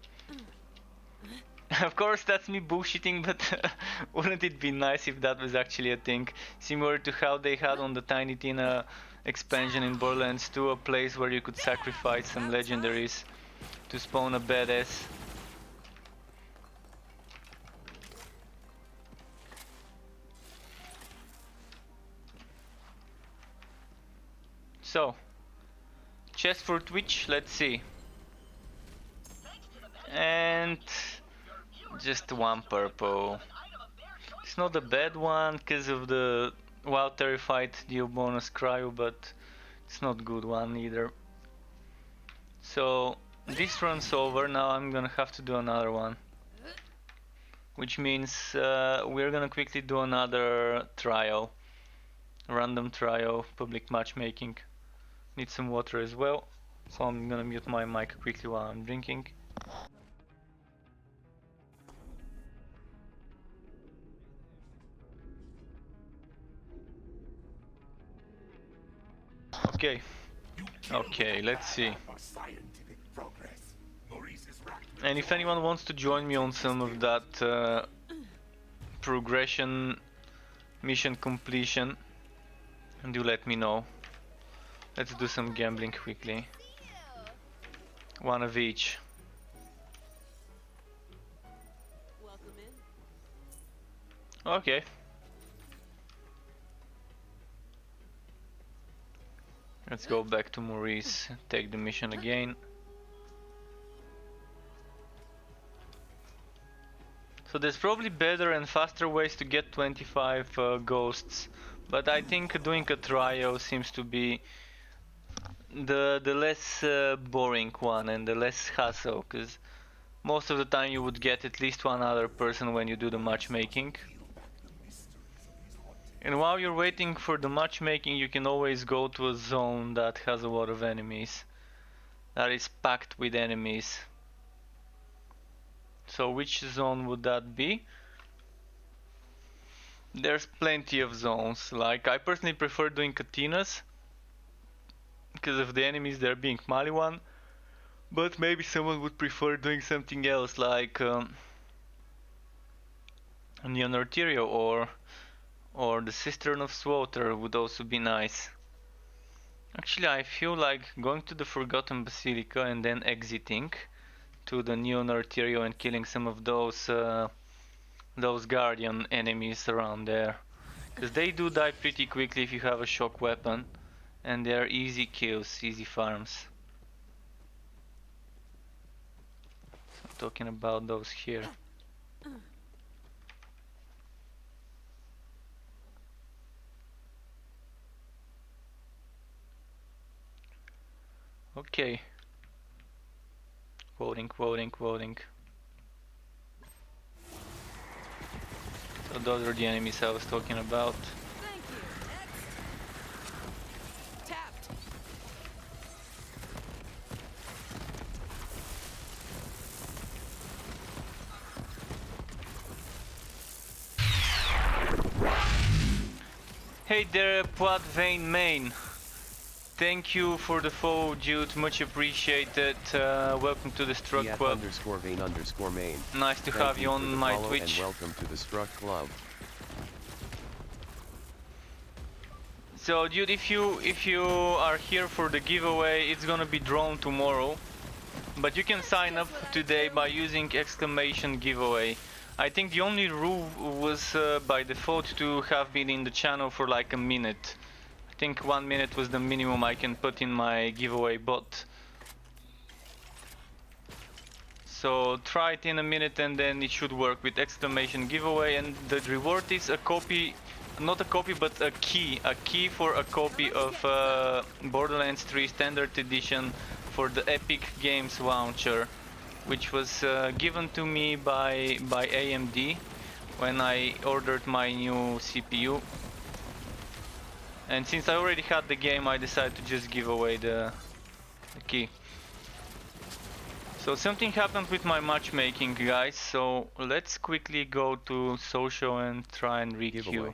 Of course, that's me bullshitting, but wouldn't it be nice if that was actually a thing? Similar to how they had on the Tiny Tina expansion in Borderlands 2, a place where you could sacrifice some legendaries to spawn a badass. So, chest for Twitch, let's see. And just one purple. It's not a bad one because of the Wild Terrified deal bonus cryo, but it's not a good one either. So this runs over, now I'm gonna have to do another one. Which means we're gonna quickly do another trial. Random trial, public matchmaking. Need some water as well, so I'm gonna mute my mic quickly while I'm drinking. Okay. Okay, let's see. For scientific progress, Maurice is racked with And if anyone wants to join me on some of that progression mission completion, do let me know. Let's do some gambling quickly. One of each. Welcome in. Okay. Let's go back to Maurice, take the mission again. So there's probably better and faster ways to get 25 ghosts, but I think doing a trial seems to be the less boring one and the less hassle, because most of the time you would get at least one other person when you do the matchmaking. And while you're waiting for the matchmaking, you can always go to a zone that has a lot of enemies, that is packed with enemies. So which zone would that be? There's plenty of zones. Like, I personally prefer doing Katinas because of the enemies there being Maliwan, but maybe someone would prefer doing something else like Neon Arterial Or the Cistern of Slaughter would also be nice. Actually, I feel like going to the Forgotten Basilica and then exiting to the Neon Arterio and killing some of those Guardian enemies around there. Because they do die pretty quickly if you have a shock weapon. And they're easy kills, easy farms. I'm talking about those here. Okay. Quoting. So those are the enemies I was talking about. Thank you. X. Tapped. Hey there, Plot Vein Main. Thank you for the follow, Jude. Much appreciated. Welcome to the Struck Club. _vein_main. Nice to Thank have you for on the my follow Twitch. And welcome to the Struck Club. So, dude, if you are here for the giveaway, it's gonna be drawn tomorrow. But you can sign up today by using exclamation giveaway. I think the only rule was by default to have been in the channel for like a minute. I think 1 minute was the minimum I can put in my giveaway bot. So try it in a minute and then it should work with exclamation giveaway, and the reward is a copy, not a copy but a key for a copy of Borderlands 3 Standard Edition for the Epic Games launcher, which was given to me by AMD when I ordered my new CPU. And since I already had the game, I decided to just give away the key. So something happened with my matchmaking, guys, so let's quickly go to social and try and re-queue. Giveaway.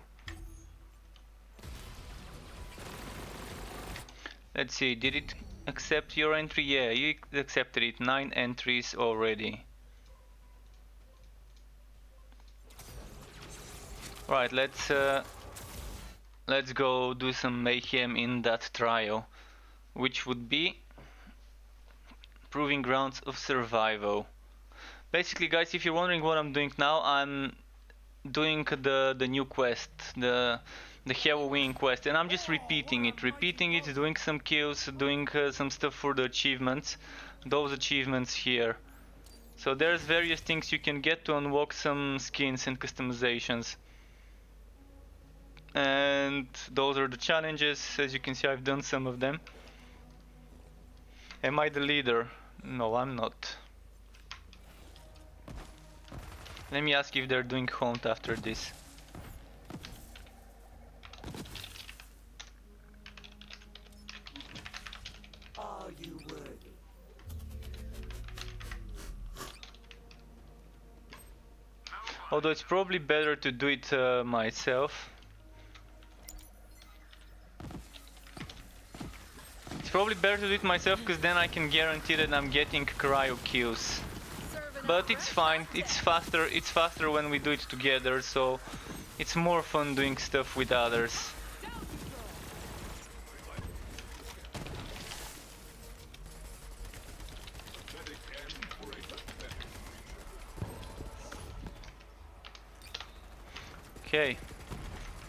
Let's see, did it accept your entry? Yeah, you accepted it. 9 entries already. Right, let's go do some mayhem in that trial, which would be Proving Grounds of Survival. Basically, guys, if you're wondering what I'm doing now, I'm doing the new quest, the Halloween quest, and I'm just repeating it, doing some kills, doing some stuff for the achievements, those achievements here. So there's various things you can get to unlock some skins and customizations. And those are the challenges. As you can see, I've done some of them. Am I the leader? No, I'm not. Let me ask if they're doing hunt after this. Are you worthy? Although it's probably better to do it myself. It's probably better to do it myself because then I can guarantee that I'm getting cryo kills. But it's fine, it's faster when we do it together, so it's more fun doing stuff with others. Okay,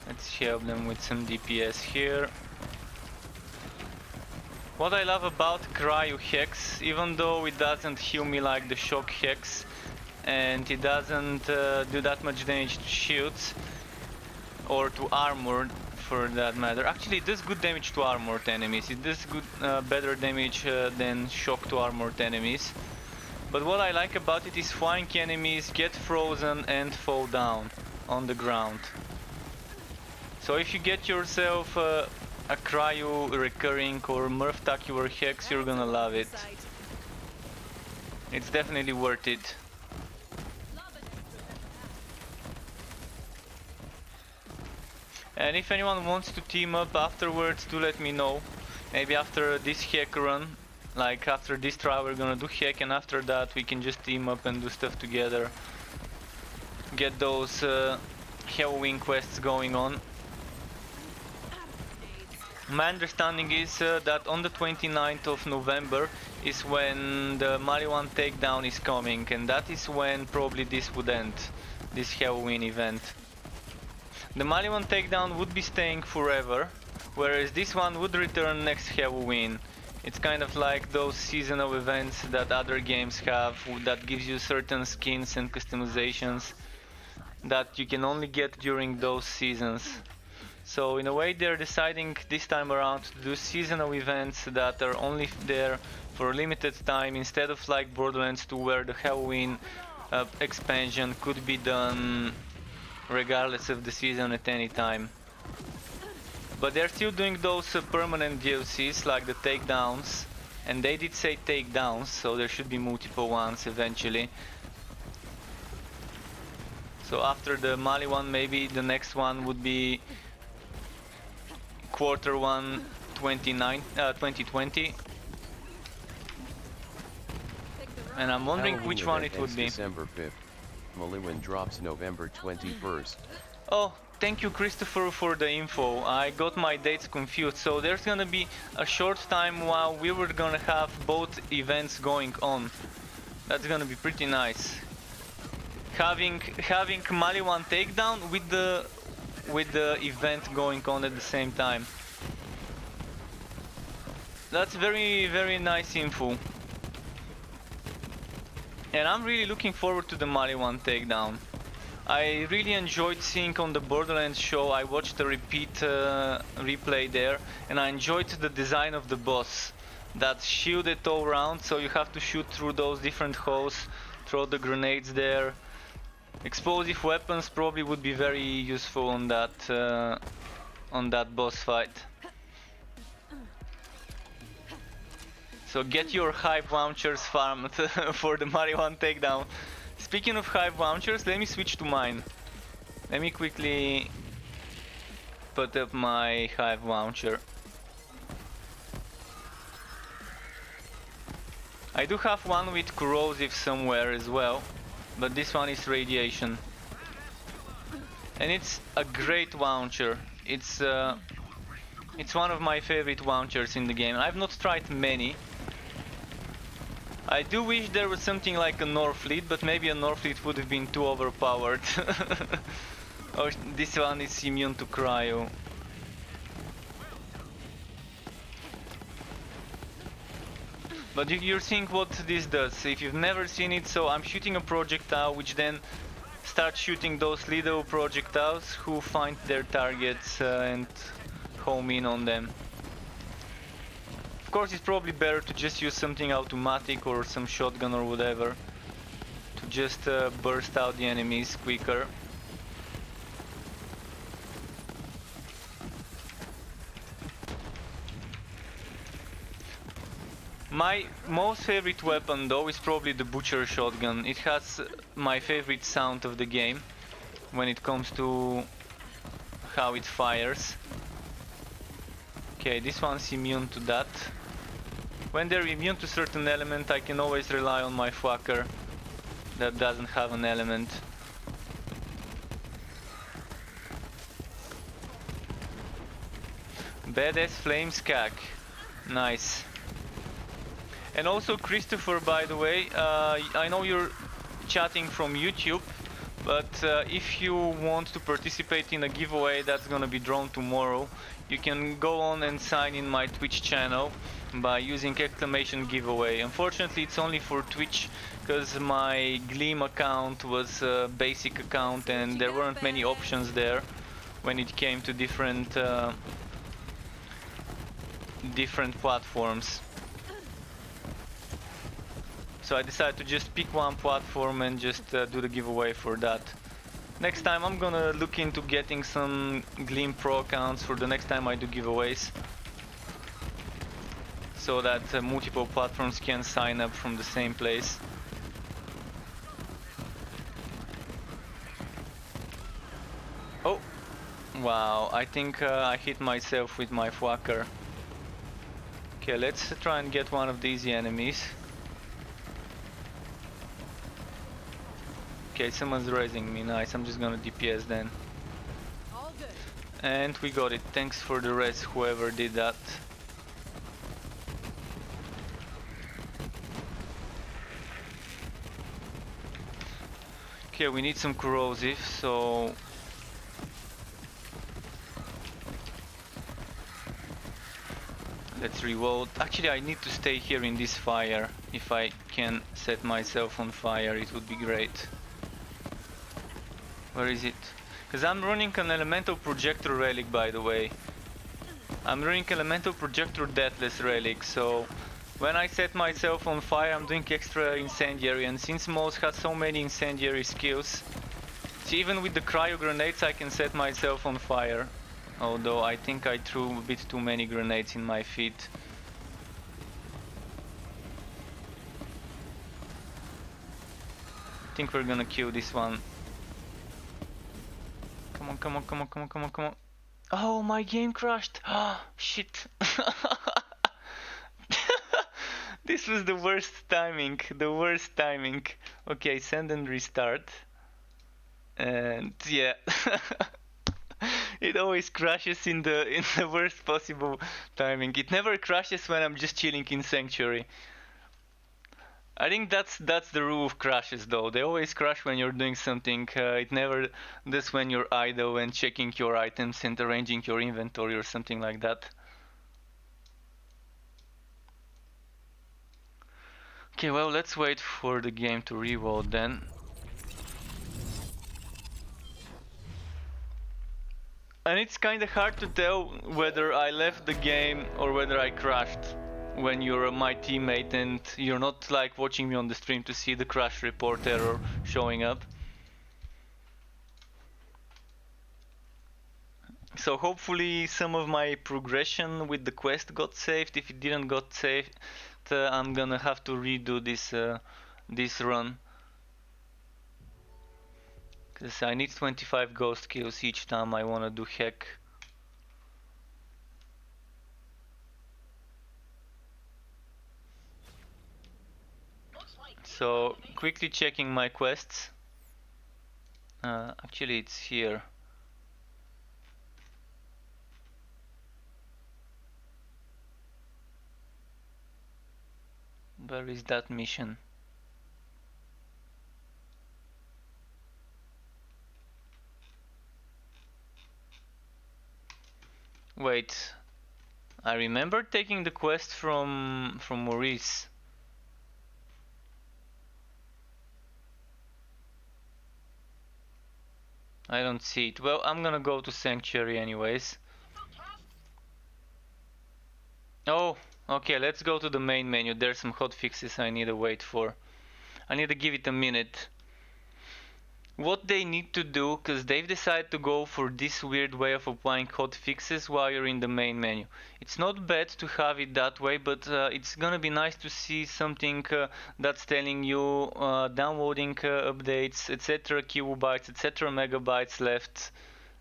let's help them with some DPS here. What I love about Cryo Hex, even though it doesn't heal me like the Shock Hex, and it doesn't do that much damage to shields, or to armor for that matter. Actually, it does good damage to armored enemies. It does better damage than shock to armored enemies. But what I like about it is flying enemies get frozen and fall down on the ground. So if you get yourself a cryo recurring or Murphtacular Hex, you're gonna love it. It's definitely worth it. And if anyone wants to team up afterwards, do let me know. Maybe after this hack run, like after this trial we're gonna do hack, and after that we can just team up and do stuff together. Get those Halloween quests going on. My understanding is that on the 29th of November is when the Maliwan takedown is coming, and that is when probably this would end, this Halloween event. The Maliwan takedown would be staying forever, whereas this one would return next Halloween. It's kind of like those seasonal events that other games have, that gives you certain skins and customizations that you can only get during those seasons. So in a way they're deciding this time around to do seasonal events that are only there for a limited time, instead of like Borderlands 2 where the Halloween expansion could be done regardless of the season at any time. But they're still doing those permanent DLCs like the takedowns, and they did say takedowns, so there should be multiple ones eventually. So after the Mali one, maybe the next one would be Q1 2020. And I'm wondering Halloween which one event it would ends be. December 5th. Maliwan drops November 21st. Oh, thank you Christopher for the info. I got my dates confused. So there's gonna be a short time while we were gonna have both events going on. That's gonna be pretty nice. Having Maliwan takedown with the event going on at the same time. That's very nice info. And I'm really looking forward to the Maliwan takedown. I really enjoyed seeing on the Borderlands show. I watched the repeat replay there, and I enjoyed the design of the boss. That's shielded all around, so you have to shoot through those different holes, throw the grenades there. Explosive weapons probably would be very useful on that boss fight. So get your Hive launchers farmed for the Maliwan takedown. Speaking of Hive launchers, let me switch to mine. Let me quickly put up my Hive launcher. I do have one with corrosive somewhere as well, but this one is radiation. And it's a great launcher. It's one of my favorite launchers in the game. I've not tried many. I do wish there was something like a Norfleet, but maybe a Norfleet would have been too overpowered. Oh, this one is immune to cryo. But you're seeing what this does, if you've never seen it. So I'm shooting a projectile which then starts shooting those little projectiles who find their targets and home in on them. Of course it's probably better to just use something automatic or some shotgun or whatever to just burst out the enemies quicker. My most favorite weapon though is probably the butcher shotgun. It has my favorite sound of the game when it comes to how it fires. Okay, this one's immune to that. When they're immune to certain element, I can always rely on my fucker that doesn't have an element. Badass flame skak. Nice. And also Christopher, by the way, I know you're chatting from YouTube, but if you want to participate in a giveaway that's gonna be drawn tomorrow, you can go on and sign in my Twitch channel by using !giveaway. Unfortunately it's only for Twitch because my Gleam account was a basic account and there weren't many options there when it came to different platforms. So I decided to just pick one platform and just do the giveaway for that. Next time I'm gonna look into getting some Gleam Pro accounts for the next time I do giveaways, so that multiple platforms can sign up from the same place. Oh, wow, I think I hit myself with my fucker. Okay, let's try and get one of these enemies. Okay, someone's raising me, nice, I'm just gonna DPS then. good. And we got it. Thanks for the rest, whoever did that. Okay, we need some corrosive, so... Let's reload. Actually, I need to stay here in this fire. If I can set myself on fire, it would be great. Where is it? Because I'm running an elemental projector relic, by the way. I'm running elemental projector deathless relic, so when I set myself on fire, I'm doing extra incendiary, and since Moz has so many incendiary skills, see, even with the cryo grenades I can set myself on fire. Although I think I threw a bit too many grenades in my feet. I think we're gonna kill this one. Come on, come on, come on, come on, come on, come on. Oh, my game crashed. Oh, shit. This was the worst timing, the worst timing. Okay, send and restart. And yeah. It always crashes in the worst possible timing. It never crashes when I'm just chilling in Sanctuary. I think that's the rule of crashes though. They always crash when you're doing something. It never does when you're idle and checking your items and arranging your inventory or something like that. Okay, well, let's wait for the game to reload then. And it's kinda hard to tell whether I left the game or whether I crashed when you're my teammate and you're not like watching me on the stream to see the crash report error showing up. So hopefully some of my progression with the quest got saved. If it didn't got saved, I'm gonna have to redo this run. Cause I need 25 ghost kills each time I wanna do hack. So quickly checking my quests. Actually it's here. Where is that mission? Wait, I remember taking the quest from Maurice. I don't see it. Well, I'm gonna go to Sanctuary anyways. Oh, okay, let's go to the main menu. There's some hotfixes I need to wait for. I need to give it a minute. What they need to do, because they've decided to go for this weird way of applying hotfixes while you're in the main menu. It's not bad to have it that way, but it's gonna be nice to see something that's telling you downloading updates, etc. kilobytes, etc. megabytes left.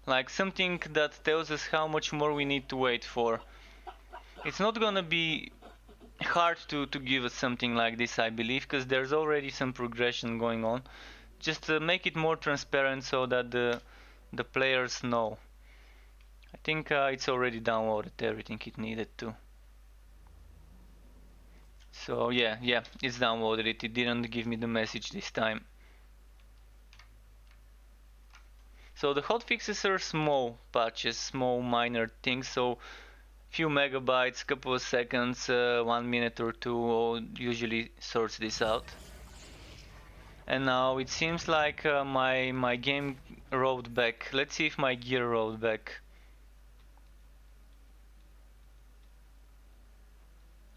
Like something that tells us how much more we need to wait for. It's not gonna be hard to give us something like this, I believe, because there's already some progression going on. Just make it more transparent so that the players know. I think it's already downloaded everything it needed to. So yeah, it's downloaded it. It didn't give me the message this time. So the hotfixes are small patches, small minor things. So few megabytes, couple of seconds, 1 minute or two usually sorts this out. And now it seems like my game rolled back. Let's see if my gear rolled back.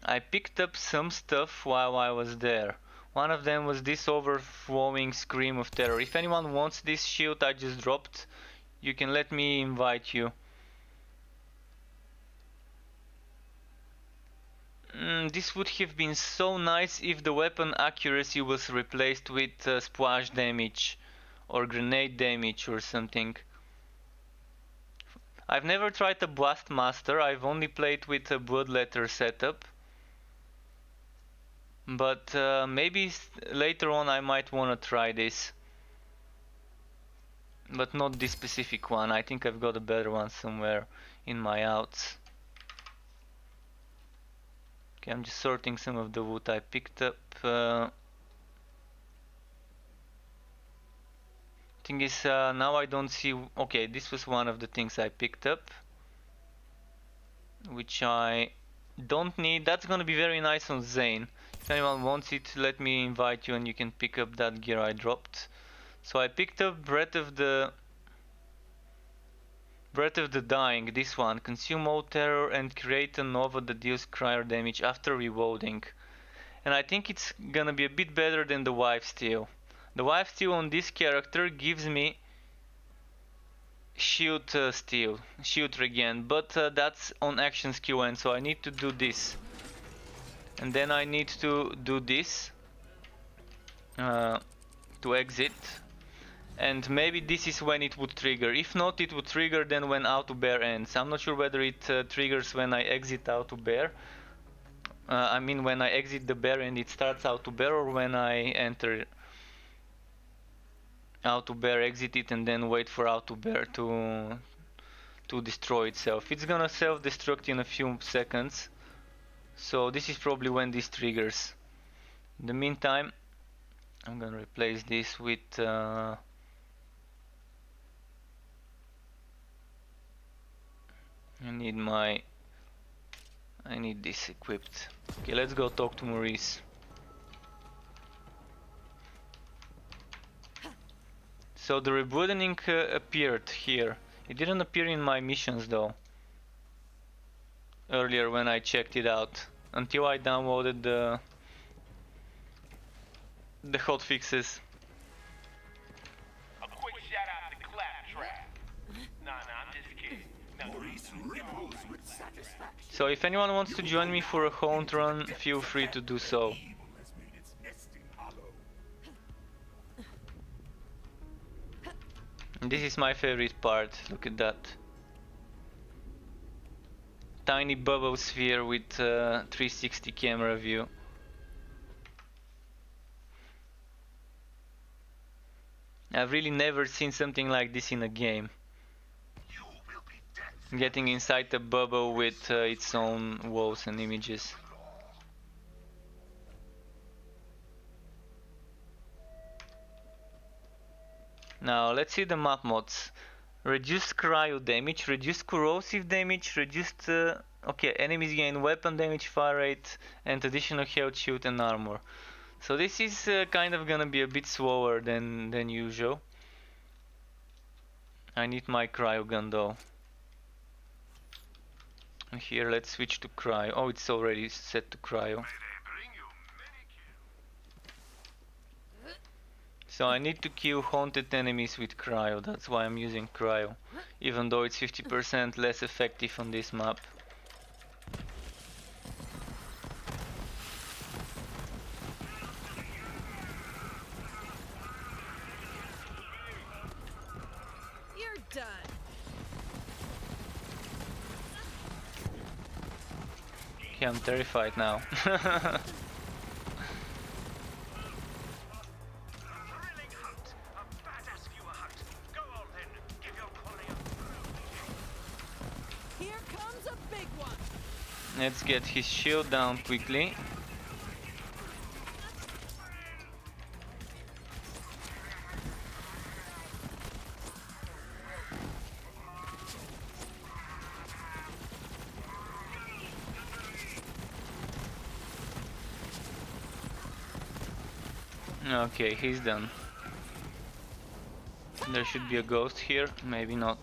I picked up some stuff while I was there. One of them was this overflowing scream of terror. If anyone wants this shield I just dropped, you can let me invite you. This would have been so nice if the weapon accuracy was replaced with splash damage or grenade damage or something. I've never tried a Blast Master, I've only played with a Bloodletter setup. But maybe later on I might want to try this. but not this specific one. I think I've got a better one somewhere in my outs. Okay, I'm just sorting some of the wood I picked up. Thing is, now I don't see. Okay, this was one of the things I picked up, which I don't need. That's gonna be very nice on Zane. If anyone wants it, let me invite you and you can pick up that gear I dropped. So I picked up Breath of the Dying, this one. Consume all terror and create a nova that deals cryo damage after reloading. And I think it's gonna be a bit better than the Wife Steal. The Wife Steal on this character gives me shield steal, shield regen, but that's on action skill end, so I need to do this. And then I need to do this to exit. And maybe this is when it would trigger. If not, it would trigger then when auto bear ends. I'm not sure whether it triggers when I exit auto bear. I mean when I exit the bear and it starts auto bear, or when I enter auto bear, exit it, and then wait for auto bear to destroy itself. It's gonna self-destruct in a few seconds. So this is probably when this triggers. In the meantime, I'm gonna replace this with I need this equipped. Okay, let's go talk to Maurice. So the rebooting appeared here. It didn't appear in my missions though. Earlier when I checked it out, until I downloaded the hotfixes. A quick shout out to Claptrap. Nah, I'm just kidding. So if anyone wants to join me for a haunt run, feel free to do so. This is my favorite part, look at that. Tiny bubble sphere with 360 camera view. I've really never seen something like this in a game. Getting inside a bubble with its own walls and images. Now let's see the map mods. Reduced cryo damage, reduced corrosive damage, reduced okay, enemies gain weapon damage, fire rate, and additional health, shield and armor. So this is kind of gonna be a bit slower than usual. I need my cryo gun though. And here let's switch to cryo. Oh, it's already set to cryo. So I need to kill haunted enemies with cryo, that's why I'm using cryo, even though it's 50% less effective on this map. You're done. Okay, I'm terrified now. Let's get his shield down quickly. Okay, he's done. There should be a ghost here, maybe not.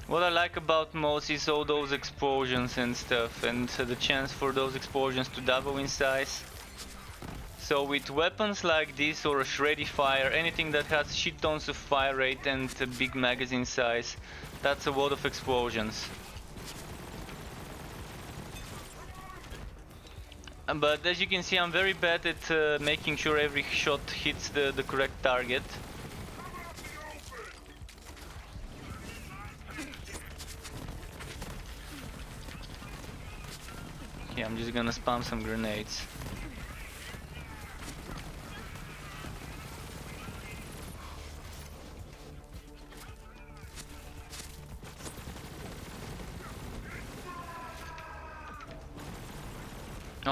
What I like about most is all those explosions and stuff, and the chance for those explosions to double in size. So with weapons like this or a shreddy fire, anything that has shit tons of fire rate and a big magazine size, that's a lot of explosions. But as you can see, I'm very bad at making sure every shot hits the correct target. Okay, I'm just gonna spam some grenades.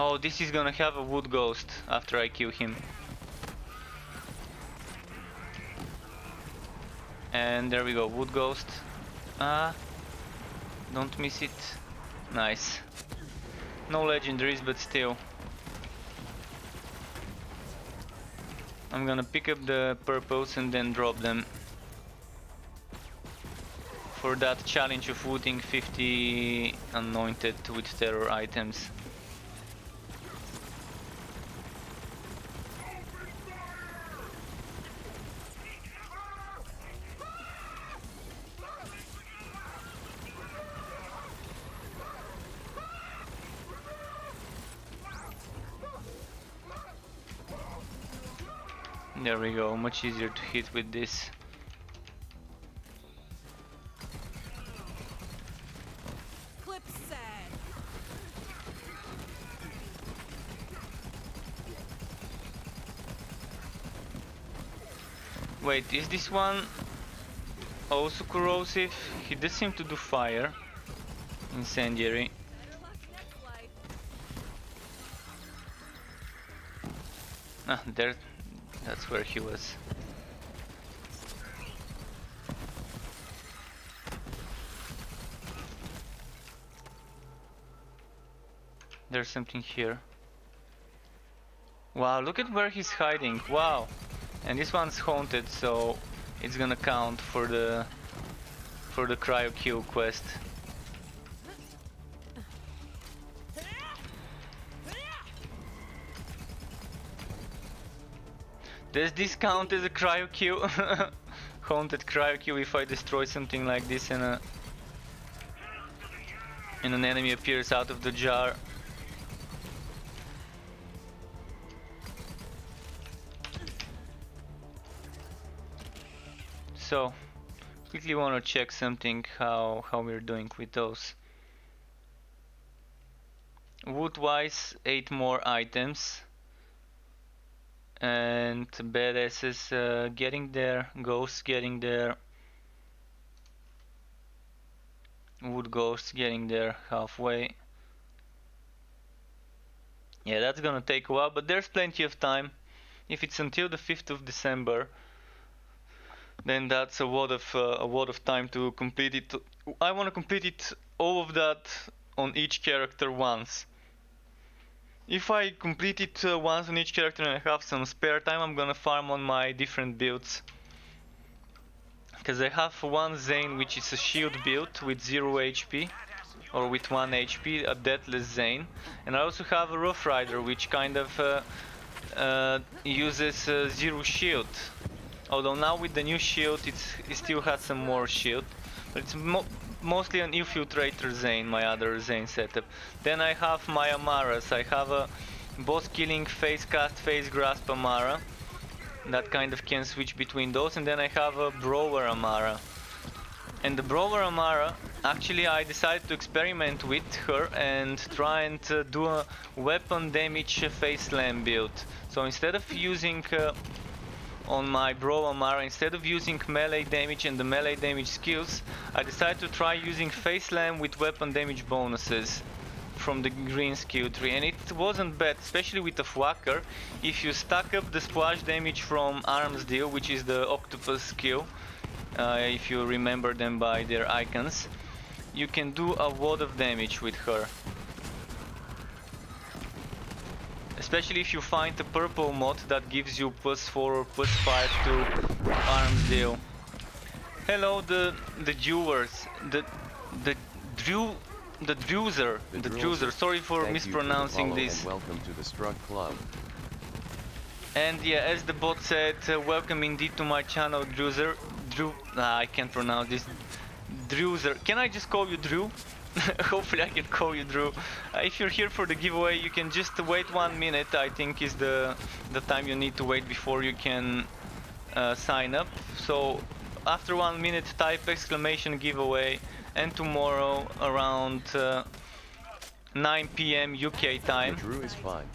Oh, this is gonna have a wood ghost after I kill him. And there we go, wood ghost. Ah, don't miss it. Nice. No legendaries, but still. I'm gonna pick up the purples and then drop them. For that challenge of looting 50 anointed with terror items. There we go, much easier to hit with this. Clip sad. Wait, is this one also corrosive? He does seem to do fire. Incendiary. Better luck next life. Ah, there. That's where he was. There's something here. Wow, look at where he's hiding. Wow. And this one's haunted, so it's gonna count for the cryo kill quest. Does this count as a cryo kill? Haunted cryo kill if I destroy something like this and an enemy appears out of the jar. So, quickly want to check something, how we're doing with those. Wood-wise, 8 more items. And badasses getting there, ghosts getting there. Wood ghosts getting there halfway. Yeah, that's gonna take a while, but there's plenty of time. If it's until the 5th of December, then that's a lot of time to complete it. I want to complete it, all of that on each character once. If I complete it once on each character and I have some spare time, I'm gonna farm on my different builds. Because I have one Zane which is a shield build with 0 HP, or with 1 HP, a deathless Zane. And I also have a Rough Rider which kind of uses 0 shield. Although now with the new shield it still has some more shield. But it's mostly an Infiltrator Zane, my other Zane setup. Then I have my Amaras. I have a boss killing face cast, face grasp Amara. That kind of can switch between those. And then I have a Brawler Amara. And the Brawler Amara, actually I decided to experiment with her and try and do a weapon damage face slam build. So instead of using on my Brawler Amara, instead of using melee damage and the melee damage skills, I decided to try using face slam with weapon damage bonuses from the green skill tree, and it wasn't bad, especially with the Fwacker. If you stack up the splash damage from Arms Deal, which is the octopus skill, if you remember them by their icons, you can do a lot of damage with her. Especially if you find a purple mod that gives you +4 or +5 to arms deal. Hello, the viewers, the Druzer. Sorry for Thank mispronouncing you for the this. follow and welcome to the Struck Club. And yeah, as the bot said, welcome indeed to my channel, Druzer. I can't pronounce this. Druzer. Can I just call you Drew? Hopefully I can call you Drew. If you're here for the giveaway, you can just wait 1 minute. I think is the time you need to wait before you can sign up. So after 1 minute, type exclamation giveaway, and tomorrow around 9 PM UK time. Drew is fine.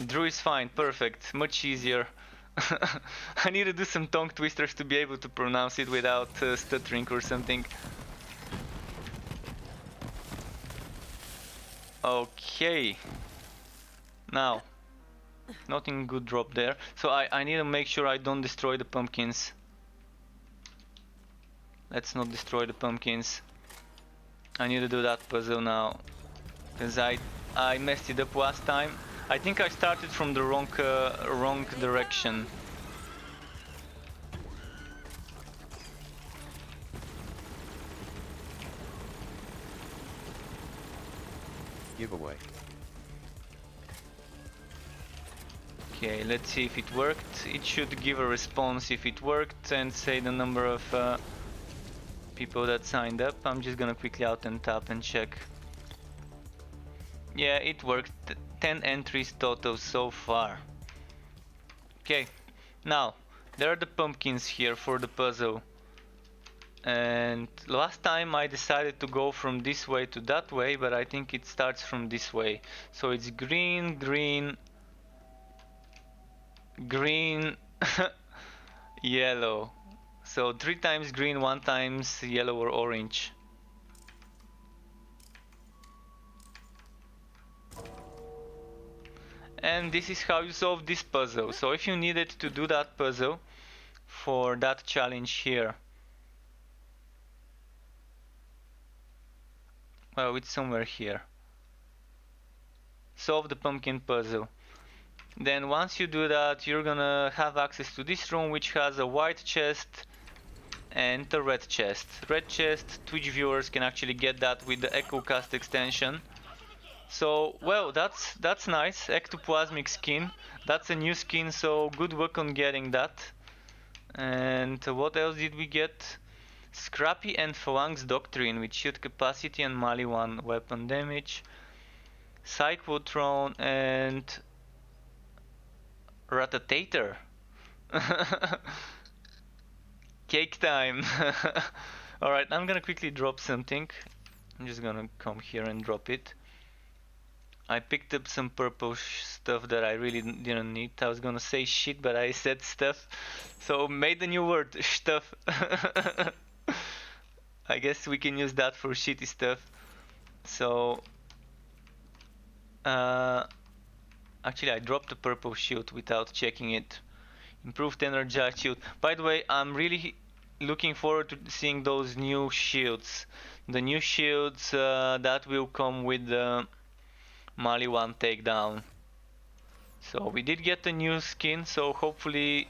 Drew is fine, perfect, much easier. I need to do some tongue twisters to be able to pronounce it without stuttering or something. Okay. Now, nothing good dropped there. So I need to make sure I don't destroy the pumpkins. Let's not destroy the pumpkins. I need to do that puzzle now. Because I messed it up last time. I think I started from the wrong direction. Giveaway. Okay, let's see if it worked. It should give a response if it worked and say the number of people that signed up. I'm just gonna quickly out and tap and check. Yeah, it worked. 10 entries total so far. Okay, now there are the pumpkins here for the puzzle. And last time I decided to go from this way to that way, but I think it starts from this way. So it's green, green, green, yellow. So 3 times green, 1 times yellow or orange. And this is how you solve this puzzle. So if you needed to do that puzzle for that challenge here, well, it's somewhere here. Solve the pumpkin puzzle. Then once you do that, you're gonna have access to this room, which has a white chest and a red chest. Red chest, Twitch viewers can actually get that with the EchoCast extension. So, well, that's nice. Ectoplasmic skin. That's a new skin, so good work on getting that. And what else did we get? Scrappy and Phalanx Doctrine with shield capacity and Mali 1 weapon damage. Cyclotron and Ratatator. Cake time. Alright, I'm gonna quickly drop something. I'm just gonna come here and drop it. I picked up some purple stuff that I really didn't need. I was gonna say shit, but I said stuff. So made a new word, stuff. I guess we can use that for shitty stuff. So actually I dropped the purple shield without checking it. Improved energized shield. By the way, I'm really looking forward to seeing those new shields. The new shields that will come with the Mali 1 takedown. So we did get a new skin, so hopefully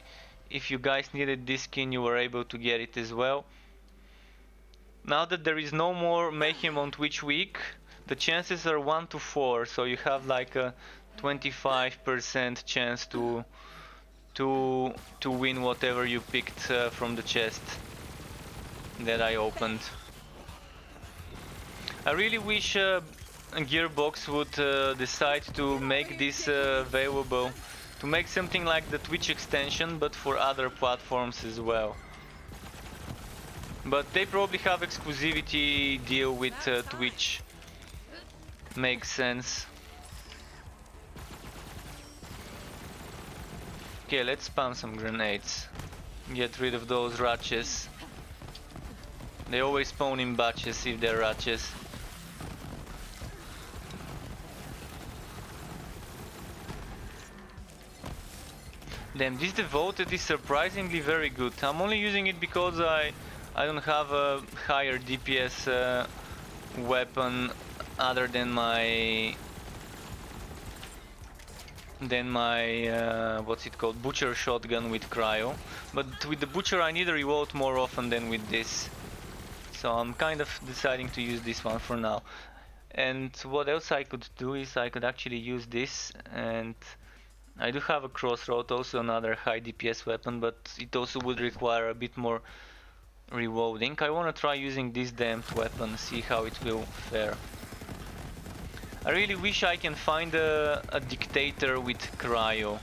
if you guys needed this skin you were able to get it as well. Now that there is no more Mayhem on Twitch Week, the chances are 1 to 4, so you have like a 25% chance to win whatever you picked from the chest that I opened. I really wish Gearbox would decide to make this available, to make something like the Twitch extension but for other platforms as well. But they probably have exclusivity deal with Twitch. Makes sense. Okay, let's spam some grenades. Get rid of those ratchets. They always spawn in batches if they're ratchets. Damn, this devoted is surprisingly very good. I'm only using it because I don't have a higher DPS weapon other than my what's it called, butcher shotgun with cryo. But with the butcher I need a reload more often than with this, so I'm kind of deciding to use this one for now. And what else I could do is I could actually use this, and I do have a crossroad, also another high DPS weapon, but it also would require a bit more reloading. I want to try using this damned weapon, see how it will fare. I really wish I can find a dictator with cryo.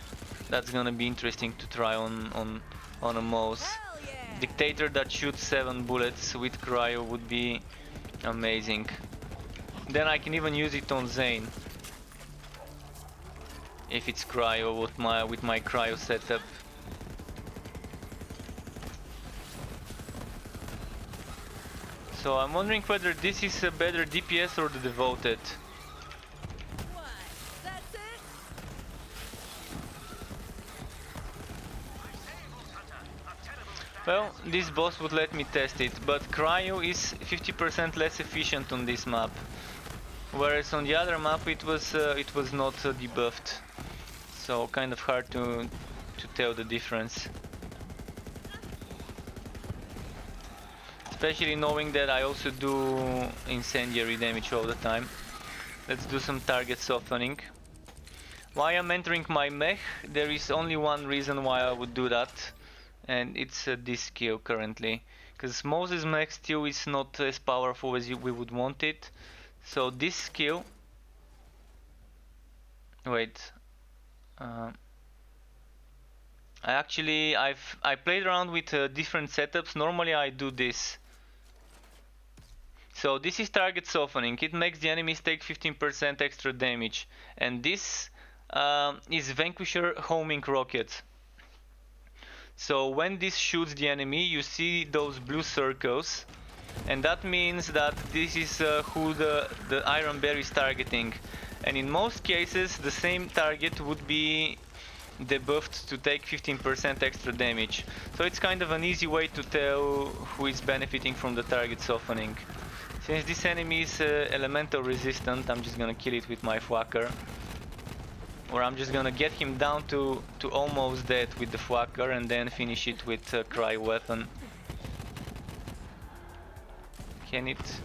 That's gonna be interesting to try on a mouse. Hell yeah. Dictator that shoots 7 bullets with cryo would be amazing. Then I can even use it on Zane if it's cryo with my cryo setup. So I'm wondering whether this is a better DPS or the devoted. What? That's it? Well, this boss would let me test it, but Cryo is 50% less efficient on this map, whereas on the other map it was not debuffed, so kind of hard to tell the difference. Especially knowing that I also do incendiary damage all the time. Let's do some target softening. Why I'm entering my mech, there is only one reason why I would do that, and it's this skill currently. Because Moses' mech still is not as powerful as we would want it. So this skill... Wait. I played around with different setups. Normally I do this. So this is target softening. It makes the enemies take 15% extra damage, and this is Vanquisher homing rocket. So when this shoots the enemy, you see those blue circles, and that means that this is who the Iron Bear is targeting. And in most cases, the same target would be debuffed to take 15% extra damage. So it's kind of an easy way to tell who is benefiting from the target softening. Since this enemy is elemental resistant, I'm just gonna kill it with my Thwacker. Or I'm just gonna get him down to almost dead with the Thwacker and then finish it with a Cry weapon. Can it?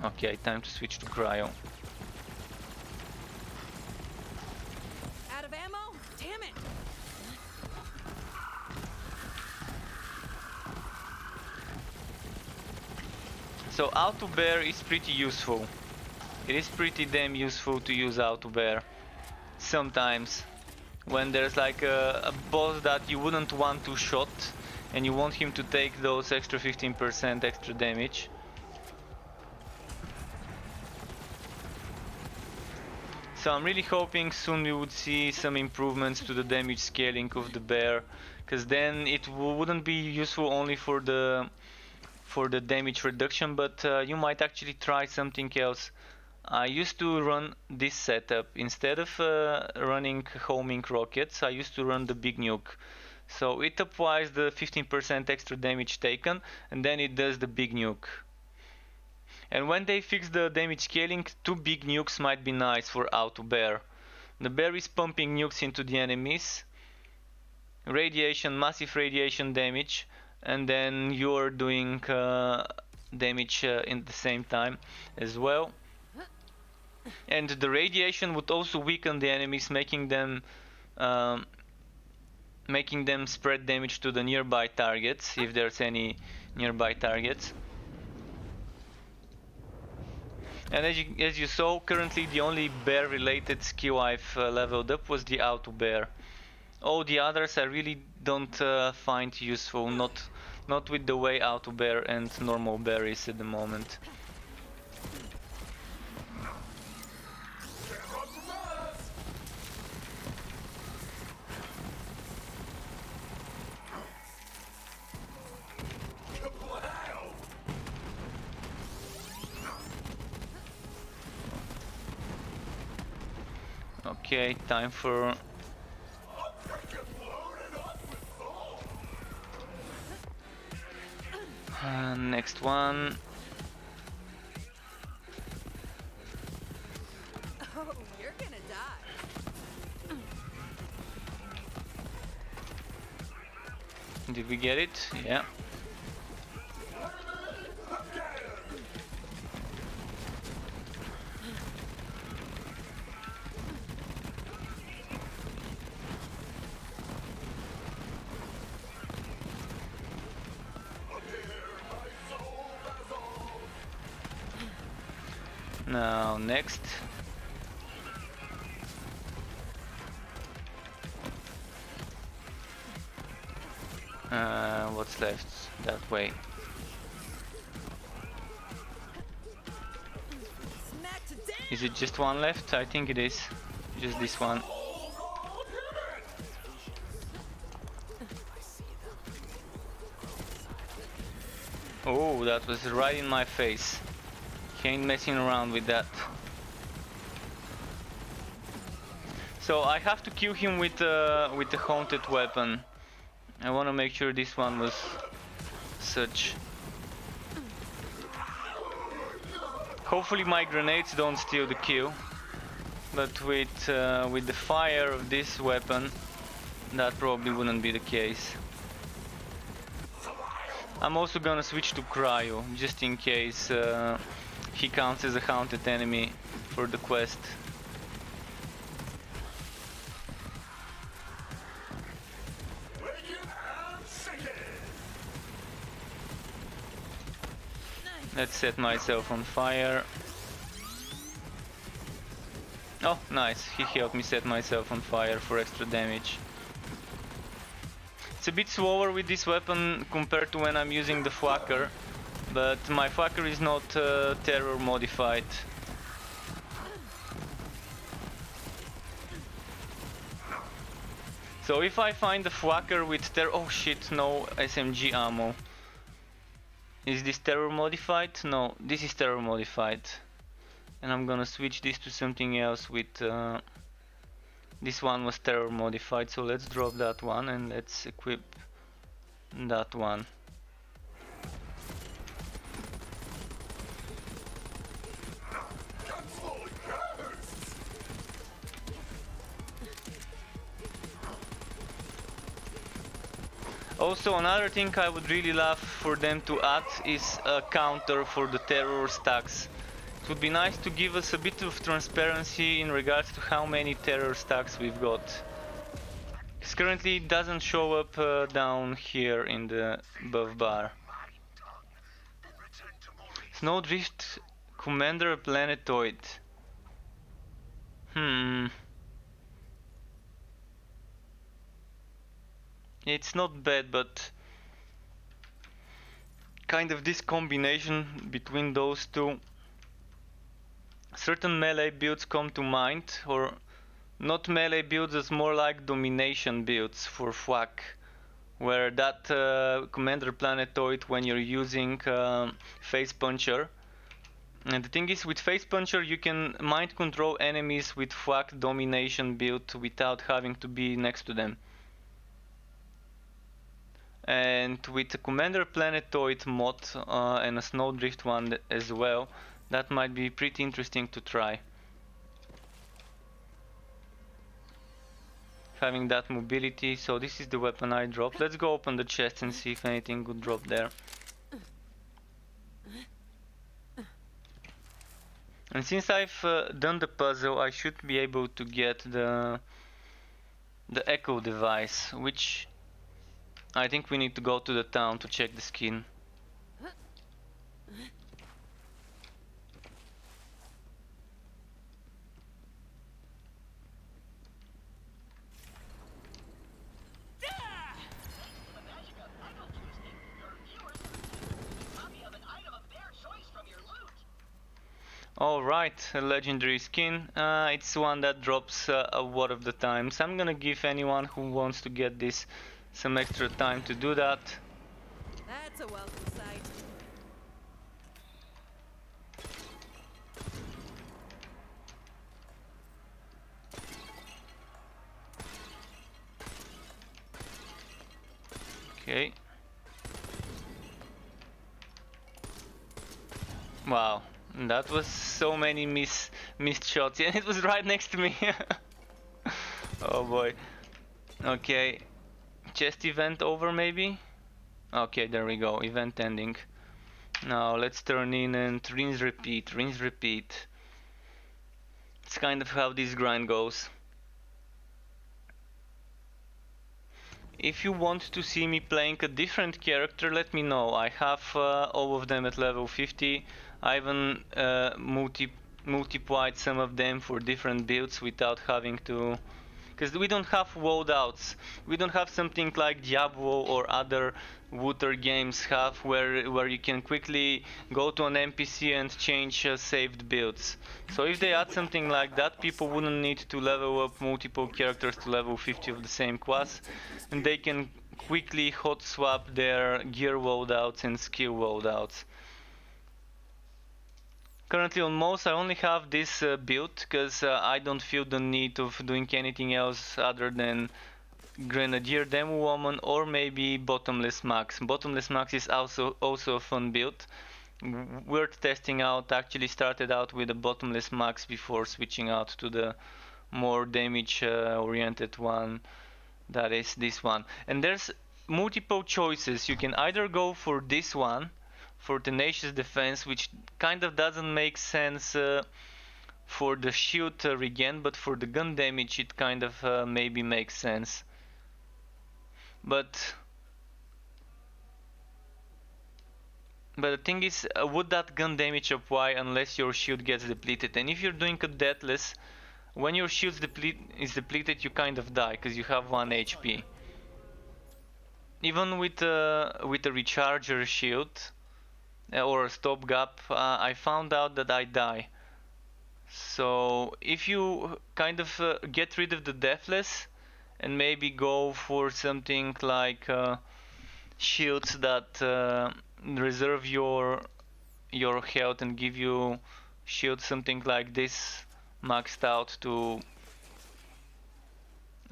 Okay, time to switch to Cryo. Out of ammo? Damn it! So Auto Bear is pretty useful. It is pretty damn useful to use Auto Bear. Sometimes. When there's like a boss that you wouldn't want to shot and you want him to take those extra 15% extra damage. So I'm really hoping soon we would see some improvements to the damage scaling of the bear, because then it wouldn't be useful only for the damage reduction, but you might actually try something else. I used to run this setup. Instead of running homing rockets, I used to run the big nuke. So it applies the 15% extra damage taken, and then it does the big nuke. And when they fix the damage scaling, 2 big nukes might be nice for Auto Bear. The bear is pumping nukes into the enemies, radiation, massive radiation damage, and then you're doing damage in the same time as well. And the radiation would also weaken the enemies, making them spread damage to the nearby targets, if there's any nearby targets. And as you saw, currently the only bear related skill I've leveled up was the Auto Bear. All the others I really don't find useful, not with the way Auto Bear and normal bear is at the moment. Okay, time for next one. Oh, you're gonna die. Did we get it? Yeah. Now next. What's left? That way. Is it just one left? I think it is. Just this one. Oh, that was right in my face. He ain't messing around with that. So I have to kill him with the haunted weapon. I want to make sure this one was such. Hopefully my grenades don't steal the kill, but with the fire of this weapon, that probably wouldn't be the case. I'm also gonna switch to Cryo, just in case he counts as a haunted enemy for the quest. Let's set myself on fire. Oh, nice. He helped me set myself on fire for extra damage. It's a bit slower with this weapon compared to when I'm using the Flacker, but my Flacker is not terror modified. So if I find the Flacker with terror... Oh shit, no SMG ammo. Is this terror modified? No, this is terror modified. And I'm gonna switch this to something else with... this one was terror modified, so let's drop that one and let's equip that one. Also, another thing I would really love for them to add is a counter for the terror stacks. It would be nice to give us a bit of transparency in regards to how many terror stacks we've got. Because currently it doesn't show up down here in the above bar. Snowdrift Commander Planetoid. It's not bad, but kind of this combination between those two. Certain melee builds come to mind, or not melee builds, it's more like domination builds for FWAC, where that Commander Planetoid, when you're using Face Puncher. And the thing is, with Face Puncher you can mind control enemies with FWAC domination build without having to be next to them. And with a Commander Planetoid mod and a Snowdrift one as well, that might be pretty interesting to try. Having that mobility, so this is the weapon I dropped. Let's go open the chest and see if anything would drop there. And since I've done the puzzle, I should be able to get the echo device, which I think we need to go to the town to check the skin. Alright, a legendary skin. It's one that drops a lot of the time. So I'm gonna give anyone who wants to get this some extra time to do that. That's a welcome sight. Okay. Wow, that was so many missed shots, and it was right next to me. Oh boy. Okay, chest event over maybe? Okay, there we go, event ending. Now let's turn in and rinse repeat, rinse repeat. It's kind of how this grind goes. If you want to see me playing a different character, let me know. I have all of them at level 50. I even multiplied some of them for different builds without having to... Because we don't have loadouts. We don't have something like Diablo or other Wooter games have, where you can quickly go to an NPC and change saved builds. So if they add something like that, people wouldn't need to level up multiple characters to level 50 of the same class, and they can quickly hot swap their gear loadouts and skill loadouts. Currently on most I only have this build because I don't feel the need of doing anything else other than Grenadier Demo Woman, or maybe Bottomless Max. Bottomless Max is also a fun build. Worth testing out. Actually started out with a Bottomless Max before switching out to the more damage oriented one, that is this one. And there's multiple choices. You can either go for this one, for Tenacious Defense, which kind of doesn't make sense for the shield regen, but for the gun damage it kind of maybe makes sense. But the thing is, would that gun damage apply unless your shield gets depleted? And if you're doing a deathless, when your shield is depleted, you kind of die because you have 1 HP. Even with a recharger shield or a stopgap, I found out that I die. So if you kind of get rid of the deathless and maybe go for something like shields that reserve your health and give you shield, something like this, maxed out to,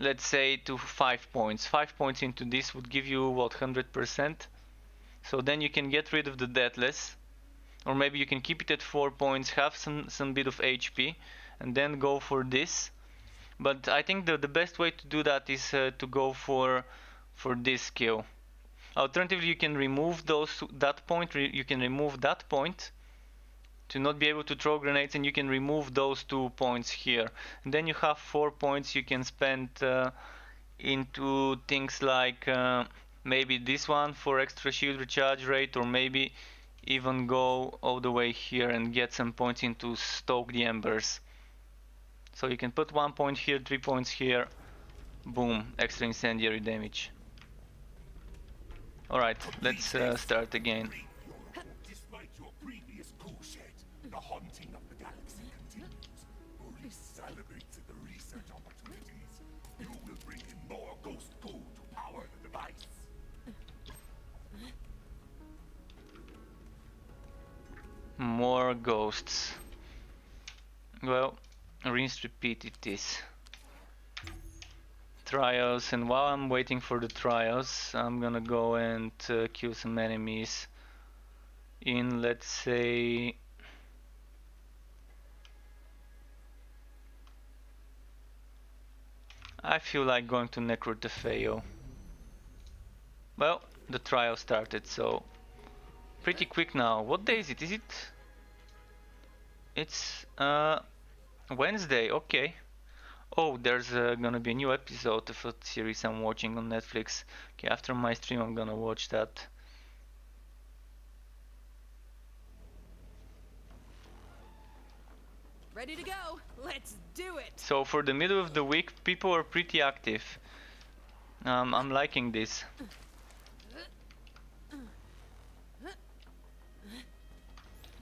let's say, to 5 points. 5 points into this would give you what, 100%? So then you can get rid of the deathless, or maybe you can keep it at 4 points, have some bit of HP, and then go for this. But I think the best way to do that is to go for this skill. Alternatively, you can remove that point. You can remove that point to not be able to throw grenades, and you can remove those 2 points here. And then you have 4 points you can spend into things like maybe this one for extra shield recharge rate, or maybe even go all the way here and get some points into Stoke the Embers. So you can put 1 point here, 3 points here, boom, extra incendiary damage. Alright, let's start again. Despite your previous coup shed, the haunting of the galaxy continues. Maurice salivates at the research opportunities. You will bring in more ghost code to power the device. More ghosts. Well, rinse repeat it is. Trials, and while I'm waiting for the trials, I'm gonna go and kill some enemies in, let's say, I feel like going to Necrotefeo. Well, the trial started, so pretty quick now. What day is it? It's Wednesday, okay. Oh, there's gonna be a new episode of a series I'm watching on Netflix. Okay, after my stream I'm gonna watch that. Ready to go. Let's do it. So for the middle of the week, people are pretty active. I'm liking this.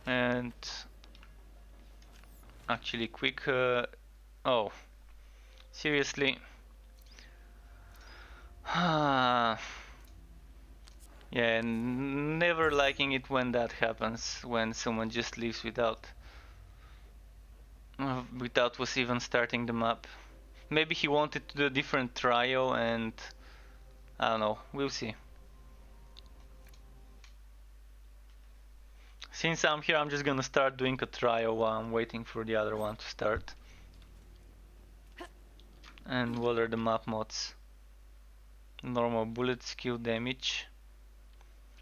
And actually quick, oh, seriously. Yeah, never liking it when that happens, when someone just leaves without was even starting the map. Maybe he wanted to do a different trial, and I don't know, we'll see. Since I'm here, I'm just gonna start doing a trial while I'm waiting for the other one to start. And what are the map mods? Normal bullet, skill damage.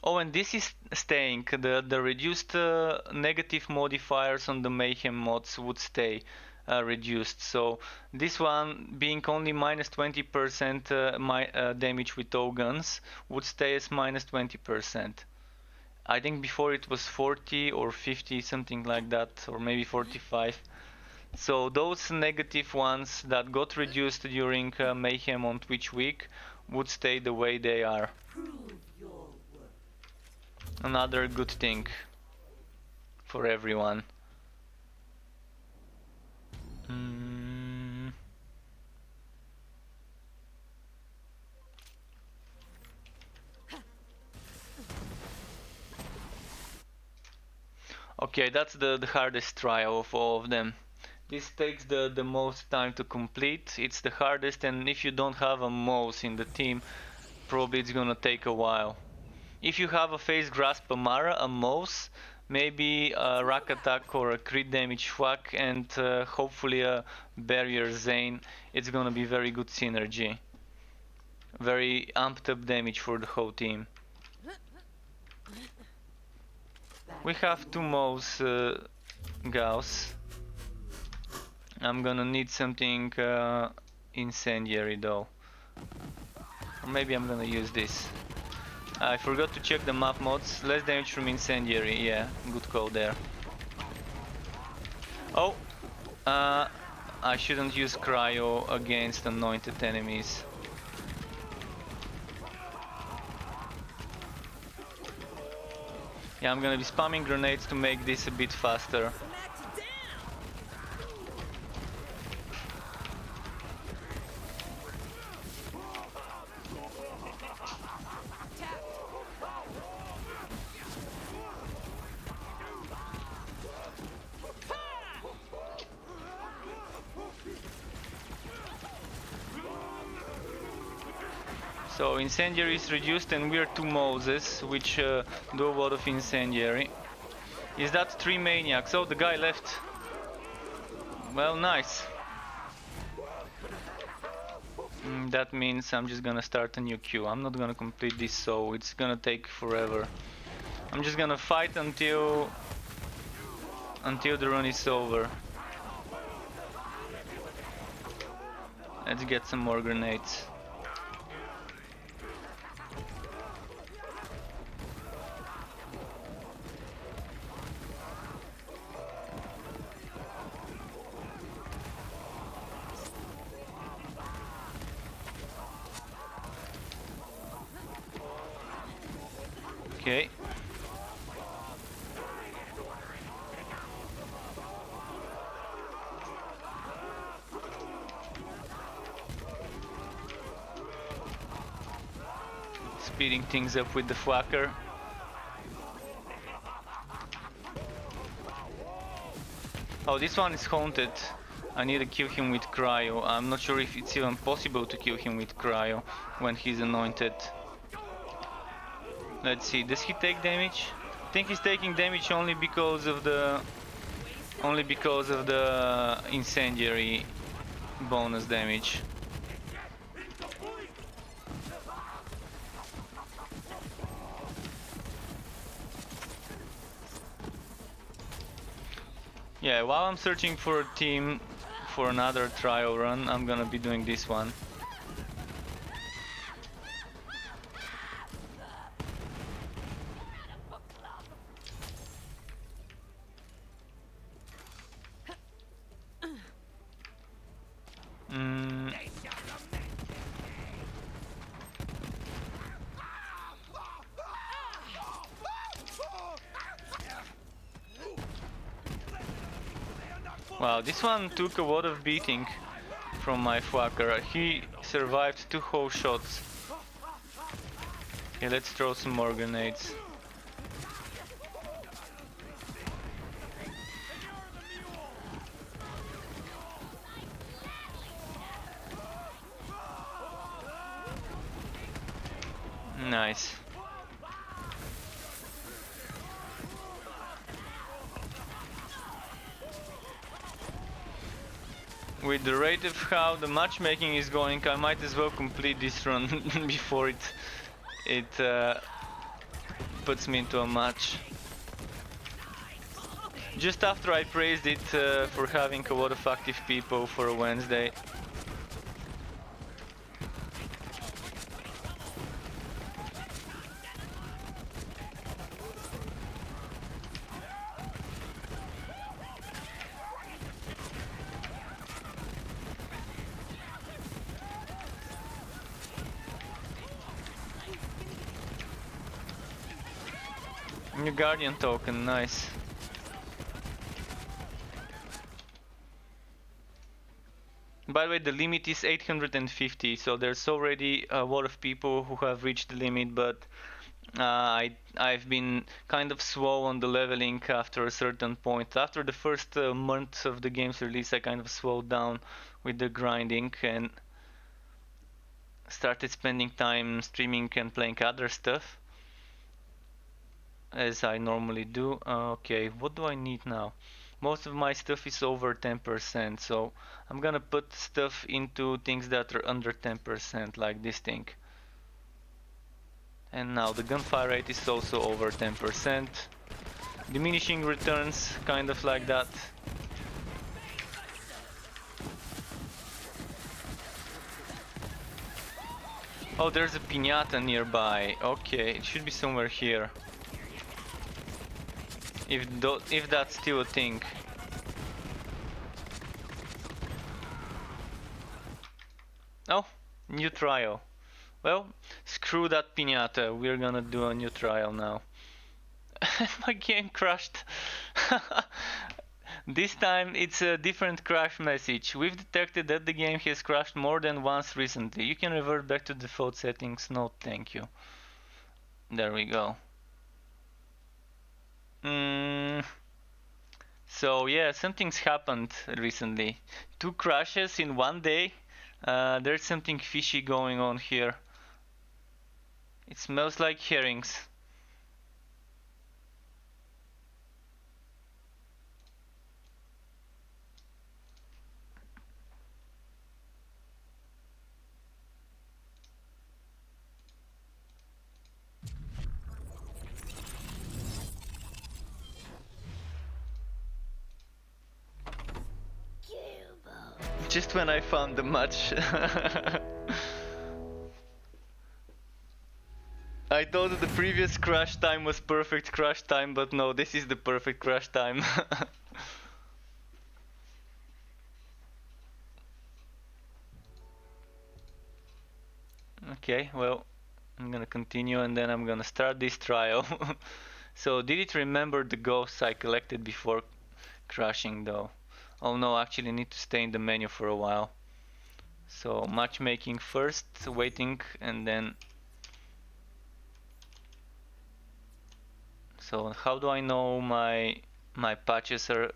Oh, and this is staying. The reduced negative modifiers on the mayhem mods would stay reduced. So this one, being only minus 20% damage with all guns, would stay as minus 20%. I think before it was 40 or 50, something like that, or maybe 45. So those negative ones that got reduced during mayhem on Twitch week would stay the way they are. Another good thing for everyone. Okay, that's the hardest trial of all of them. This takes the most time to complete. It's the hardest, and if you don't have a mouse in the team, probably it's gonna take a while. If you have a face grasp Amara, a mouse, maybe a rack attack or a crit damage whack, and hopefully a barrier Zane, it's gonna be very good synergy. Very amped up damage for the whole team. We have two mouse Gauss. I'm gonna need something incendiary though. Or maybe I'm gonna use this. I forgot to check the map mods. Less damage from incendiary, yeah, good call there. Oh, I shouldn't use cryo against anointed enemies. Yeah, I'm gonna be spamming grenades to make this a bit faster. So incendiary is reduced and we're two Moses, which do a lot of incendiary. Is that 3 maniacs? Oh, the guy left. Well, nice. That means I'm just gonna start a new queue. I'm not gonna complete this, so it's gonna take forever. I'm just gonna fight until the run is over. Let's get some more grenades. Okay. Speeding things up with the flacker. Oh, this one is haunted. I need to kill him with cryo. I'm not sure if it's even possible to kill him with cryo when he's anointed. Let's see, does he take damage? I think he's taking damage only because of the incendiary bonus damage. Yeah, while I'm searching for a team for another trial run, I'm gonna be doing this one. Wow, this one took a lot of beating from my fucker. He survived 2 whole shots. Okay, let's throw some more grenades. Nice. With the rate of how the matchmaking is going, I might as well complete this run before it puts me into a match. Just after I praised it for having a lot of active people for a Wednesday. New Guardian token, nice. By the way, the limit is 850, so there's already a lot of people who have reached the limit, but I've been kind of slow on the leveling after a certain point. After the first month of the game's release, I kind of slowed down with the grinding and started spending time streaming and playing other stuff, as I normally do. Okay, what do I need now? Most of my stuff is over 10%, so I'm gonna put stuff into things that are under 10%, like this thing. And now the gunfire rate is also over 10%. Diminishing returns, kind of like that. Oh, there's a piñata nearby. Okay, it should be somewhere here. If that's still a thing. Oh, new trial. Well, screw that piñata. We're gonna do a new trial now. My game crashed. This time it's a different crash message. We've detected that the game has crashed more than once recently. You can revert back to default settings. No, thank you. There we go. So yeah, something's happened recently. 2 crashes in one day. There's something fishy going on here. It smells like herrings. Just when I found the match. I thought the previous crash time was perfect crash time, but no, this is the perfect crash time. Okay, well, I'm gonna continue and then I'm gonna start this trial. So, did it remember the ghosts I collected before crashing though? Oh no, actually need to stay in the menu for a while. So, matchmaking first, waiting, and then... So, how do I know my patches are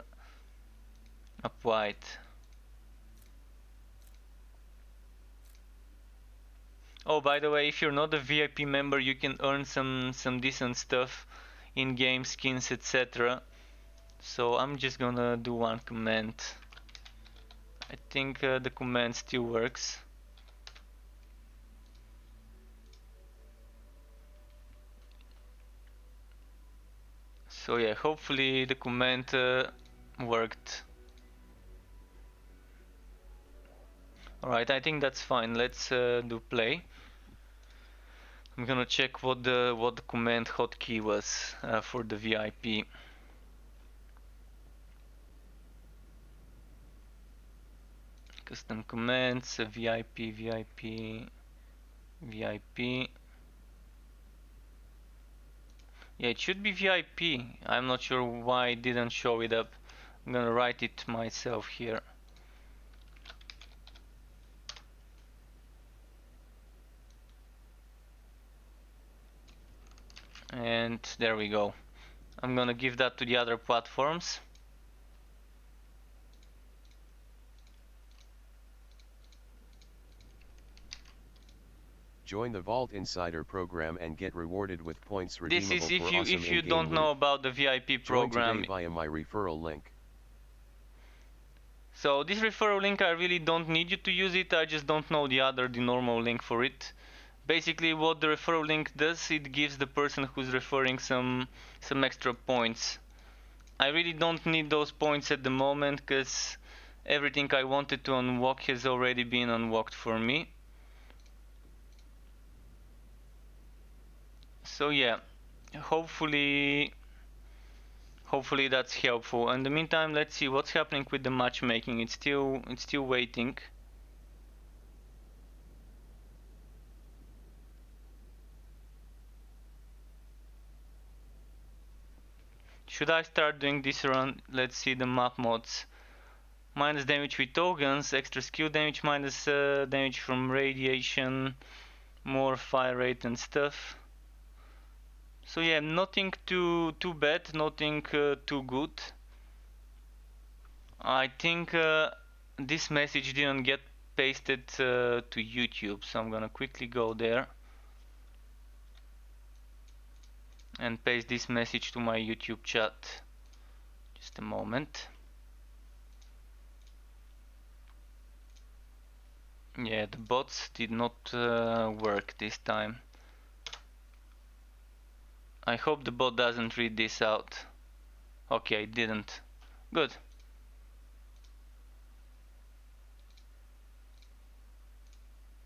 up white? Oh, by the way, if you're not a VIP member, you can earn some decent stuff, in-game skins, etc. So I'm just gonna do one command. I think the command still works. So yeah, hopefully the command worked. Alright, I think that's fine. Let's do play. I'm gonna check what the command hotkey was for the VIP. Custom commands, VIP, VIP, VIP. Yeah, it should be VIP. I'm not sure why it didn't show it up. I'm gonna write it myself here. And there we go. I'm gonna give that to the other platforms. Join the Vault Insider program and get rewarded with points This redeemable is for awesome if you in-game don't know loot. about the VIP program. Join today via my referral link. So this referral link, I really don't need you to use it. I just don't know the normal link for it. Basically, what the referral link does, it gives the person who's referring some extra points. I really don't need those points at the moment because everything I wanted to unlock has already been unlocked for me. So yeah, hopefully that's helpful. In the meantime, let's see what's happening with the matchmaking. It's still waiting. Should I start doing this run? Let's see the map mods. Minus damage with tokens, extra skill damage, minus damage from radiation, more fire rate and stuff. So yeah, nothing too bad, nothing too good. I think this message didn't get pasted to YouTube, so I'm gonna quickly go there and paste this message to my YouTube chat. Just a moment. Yeah, the bots did not work this time. I hope the bot doesn't read this out. Okay, it didn't. Good.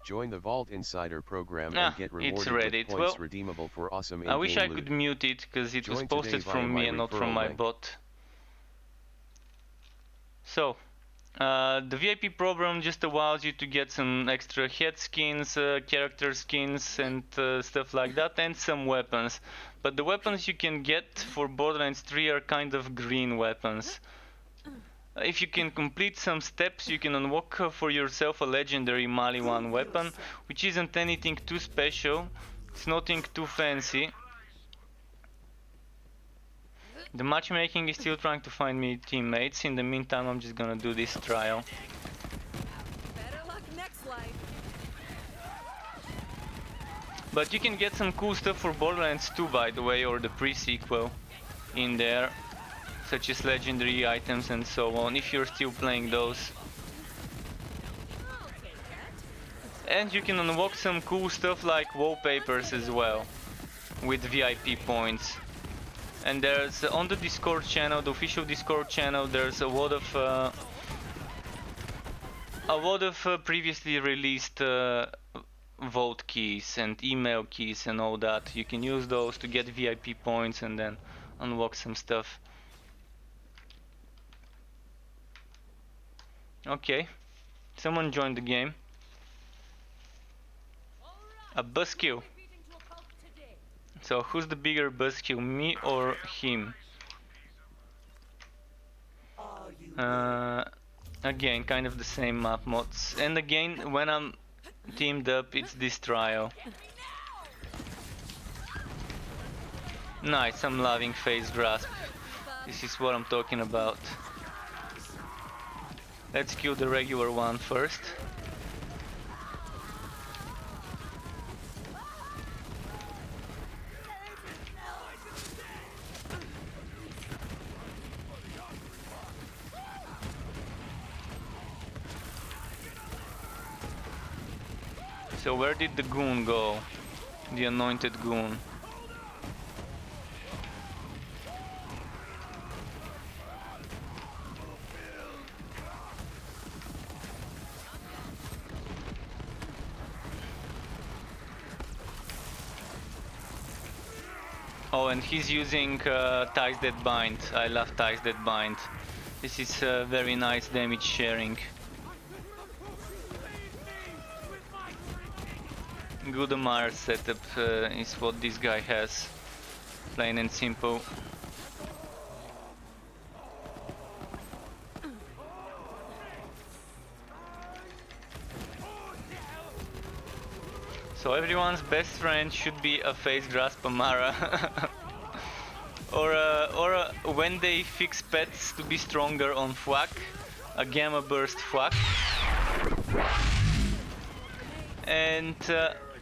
Join the Vault Insider program Ah, and get it's rewarded read with it. points Well, redeemable for awesome I wish in-game I loot. could mute it because it was Join posted today via from my me and not from referral my link. bot. So, the VIP program just allows you to get some extra head skins, character skins and stuff like that, and some weapons. But the weapons you can get for Borderlands 3 are kind of green weapons. If you can complete some steps, you can unlock for yourself a legendary Mali 1 weapon, which isn't anything too special, it's nothing too fancy. The matchmaking is still trying to find me teammates. In the meantime, I'm just gonna do this trial. Better luck next life. But you can get some cool stuff for Borderlands 2, by the way, or the pre-sequel in there, such as legendary items and so on, if you're still playing those. I'll take that. And you can unlock some cool stuff like wallpapers as well, with VIP points. And there's on the Discord channel, the official Discord channel, there's a lot of previously released vault keys and email keys and all that. You can use those to get VIP points and then unlock some stuff. Okay, someone joined the game. A buzzkill. So who's the bigger buzzkill, me or him? Again, kind of the same map mods. And again, when I'm teamed up, it's this trial. Nice, I'm loving phase grasp. This is what I'm talking about. Let's kill the regular one first. So where did the goon go? The anointed goon. Oh, and he's using Ties That Bind. I love Ties That Bind. This is very nice damage sharing. Good Amar setup is what this guy has. Plain and simple. So everyone's best friend should be a face grasp Amara. or when they fix pets to be stronger on Fwak, a Gamma Burst Fwak. And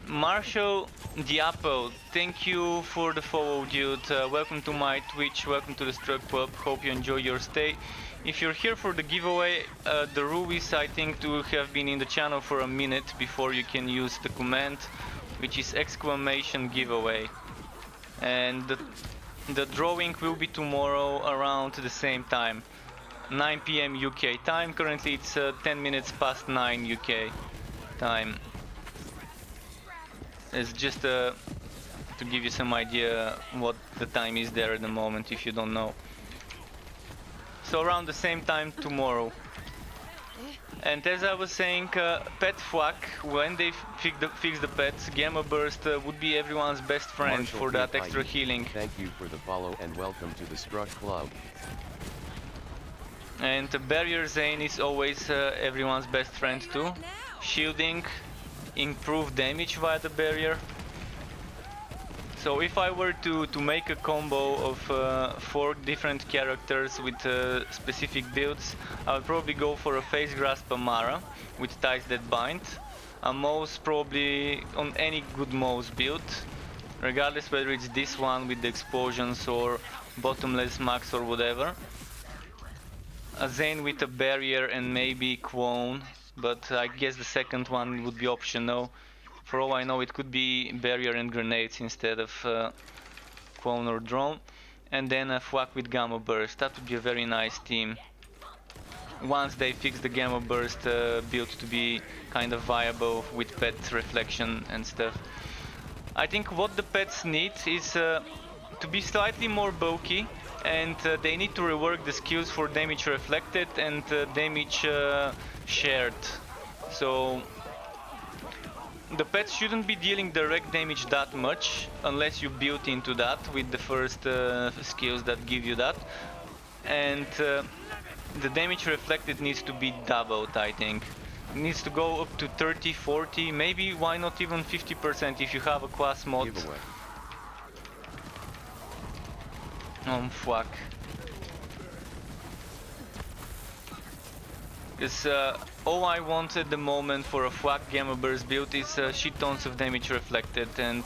Marshall Diapo, thank you for the follow, dude. Welcome to my Twitch, welcome to the Struck Club. Hope you enjoy your stay. If you're here for the giveaway, the rule is, I think, to have been in the channel for a minute before you can use the command, which is exclamation giveaway. And the drawing will be tomorrow around the same time, 9 PM UK time. Currently it's 10 minutes past 9 UK time. It's just to give you some idea what the time is there at the moment if you don't know. So around the same time tomorrow. And as I was saying, Pet Fwak, when they fix the pets, Gamma Burst would be everyone's best friend Marshall for that PFIE, extra healing. Thank you for the follow and welcome to the Struck Club. And Barrier Zane is always everyone's best friend too. Shielding, improve damage via the barrier. So if I were to make a combo of 4 different characters with specific builds, I would probably go for a Face Grasp Amara with Ties That Bind, a Mouse probably on any good Mouse build, regardless whether it's this one with the explosions or Bottomless Max or whatever. A Zane with a Barrier and maybe Quone, but I guess the second one would be optional. For all I know, it could be Barrier and Grenades instead of Quone or Drone. And then a Thwack with Gamma Burst. That would be a very nice team. Once they fix the Gamma Burst build to be kind of viable with pet reflection and stuff. I think what the pets need is to be slightly more bulky, and they need to rework the skills for damage reflected and damage shared. So the pets shouldn't be dealing direct damage that much unless you build into that with the first skills that give you that. And the damage reflected needs to be doubled, I think. It needs to go up to 30, 40, maybe why not even 50% if you have a class mod. Giveaway. Oh fuck. Because all I want at the moment for a Thwack Gamma Burst build is shit tons of damage reflected and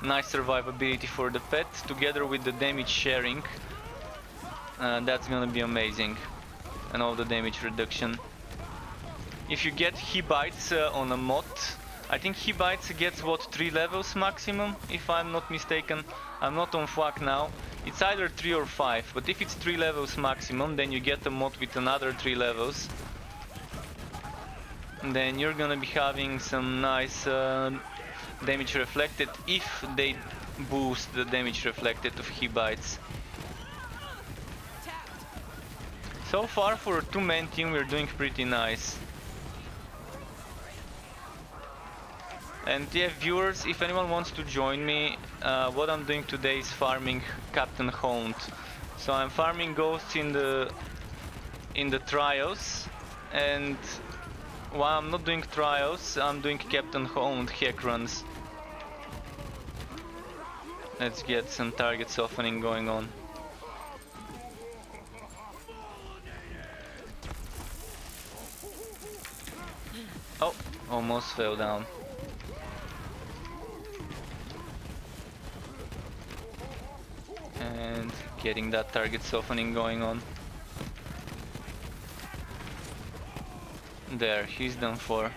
nice survivability for the pet, together with the damage sharing. That's gonna be amazing. And all the damage reduction. If you get He Bites on a mod, I think He Bites gets what, 3 levels maximum, if I'm not mistaken. I'm not on Thwack now. It's either 3 or 5, but if it's 3 levels maximum, then you get a mod with another 3 levels. And then you're gonna be having some nice damage reflected if they boost the damage reflected of He Bites. So far for a 2-man team we're doing pretty nice. And yeah, viewers, if anyone wants to join me, what I'm doing today is farming Captain Hound. So I'm farming ghosts in the trials, and while I'm not doing trials, I'm doing Captain Hound hack runs. Let's get some target softening going on. Oh, almost fell down. And getting that target softening going on. There, he's done for.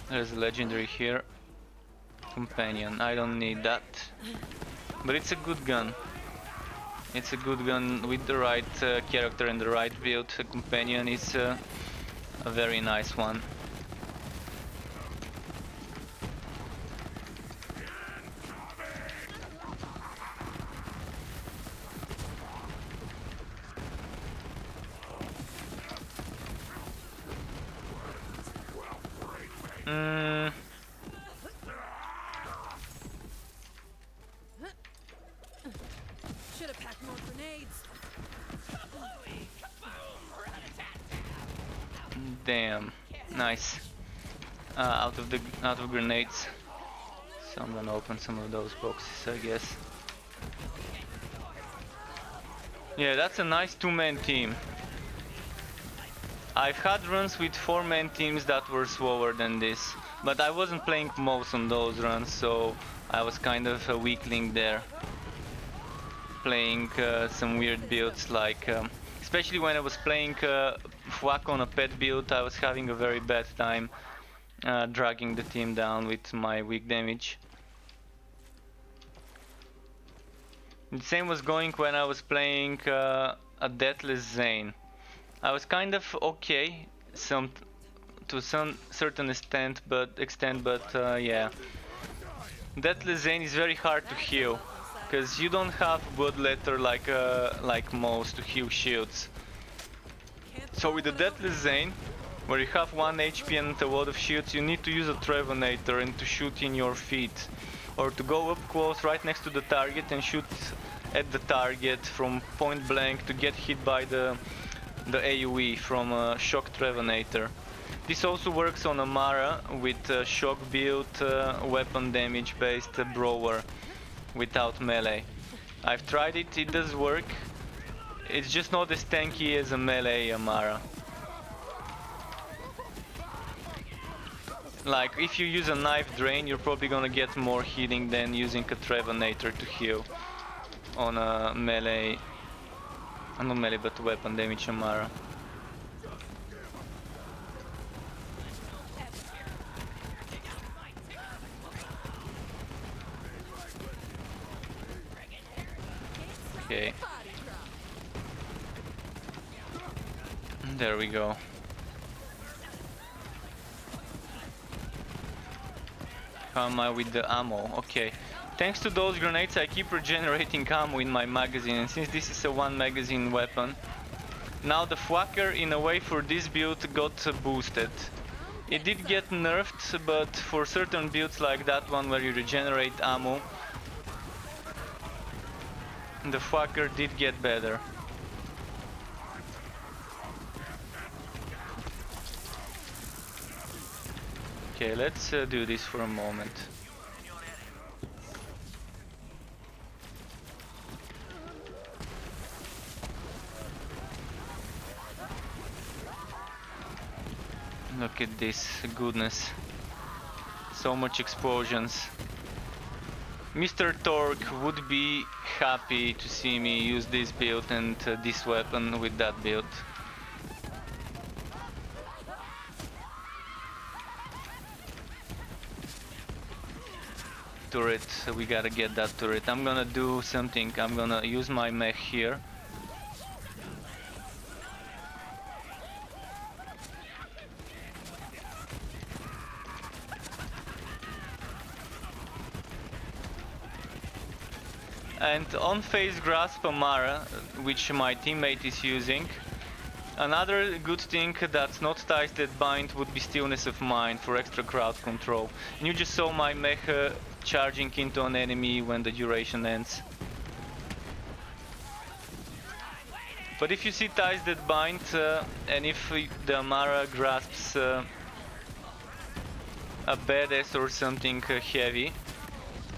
There's a legendary here. Companion, I don't need that. But it's a good gun. It's a good gun with the right character and the right build. A companion is a very nice one. Should have packed more grenades. Damn, nice. Out of grenades. So I'm gonna open some of those boxes, I guess. Yeah, that's a nice 2-man team. I've had runs with 4-man teams that were slower than this, but I wasn't playing most on those runs, so I was kind of a weakling there. Playing some weird builds, like especially when I was playing Thwack on a pet build, I was having a very bad time dragging the team down with my weak damage. The same was going when I was playing a Deathless Zane. I was kind of okay to some certain extent, but yeah. Deathless Zane is very hard to heal, because you don't have Bloodletter like most to heal shields. So with the Deathless Zane, where you have 1 HP and a lot of shields, you need to use a Trevenator and to shoot in your feet. Or to go up close right next to the target and shoot at the target from point blank to get hit by the AoE from a Shock Trevenator. This also works on Amara with shock build, weapon damage based brawler without melee. I've tried it, it does work. It's just not as tanky as a melee Amara. Like, if you use a knife drain, you're probably gonna get more healing than using a Trevanator to heal on a melee, not melee but weapon damage Amara. Okay. There we go. How am I with the ammo? Okay. Thanks to those grenades I keep regenerating ammo in my magazine, and since this is a one magazine weapon, now the Fwacker in a way for this build got boosted. It did get nerfed, but for certain builds like that one where you regenerate ammo, the Fwacker did get better. Okay, let's do this for a moment. Look at this goodness. So much explosions. Mr. Torque would be happy to see me use this build and this weapon with that build. Turret, we gotta get that turret. I'm gonna do something. I'm gonna use my mech here. And on phase grasp Amara, which my teammate is using. Another good thing that's not ties that bind would be stillness of mind for extra crowd control. And you just saw my mecha charging into an enemy when the duration ends. But if you see ties that bind, and if the Amara grasps a badass or something heavy,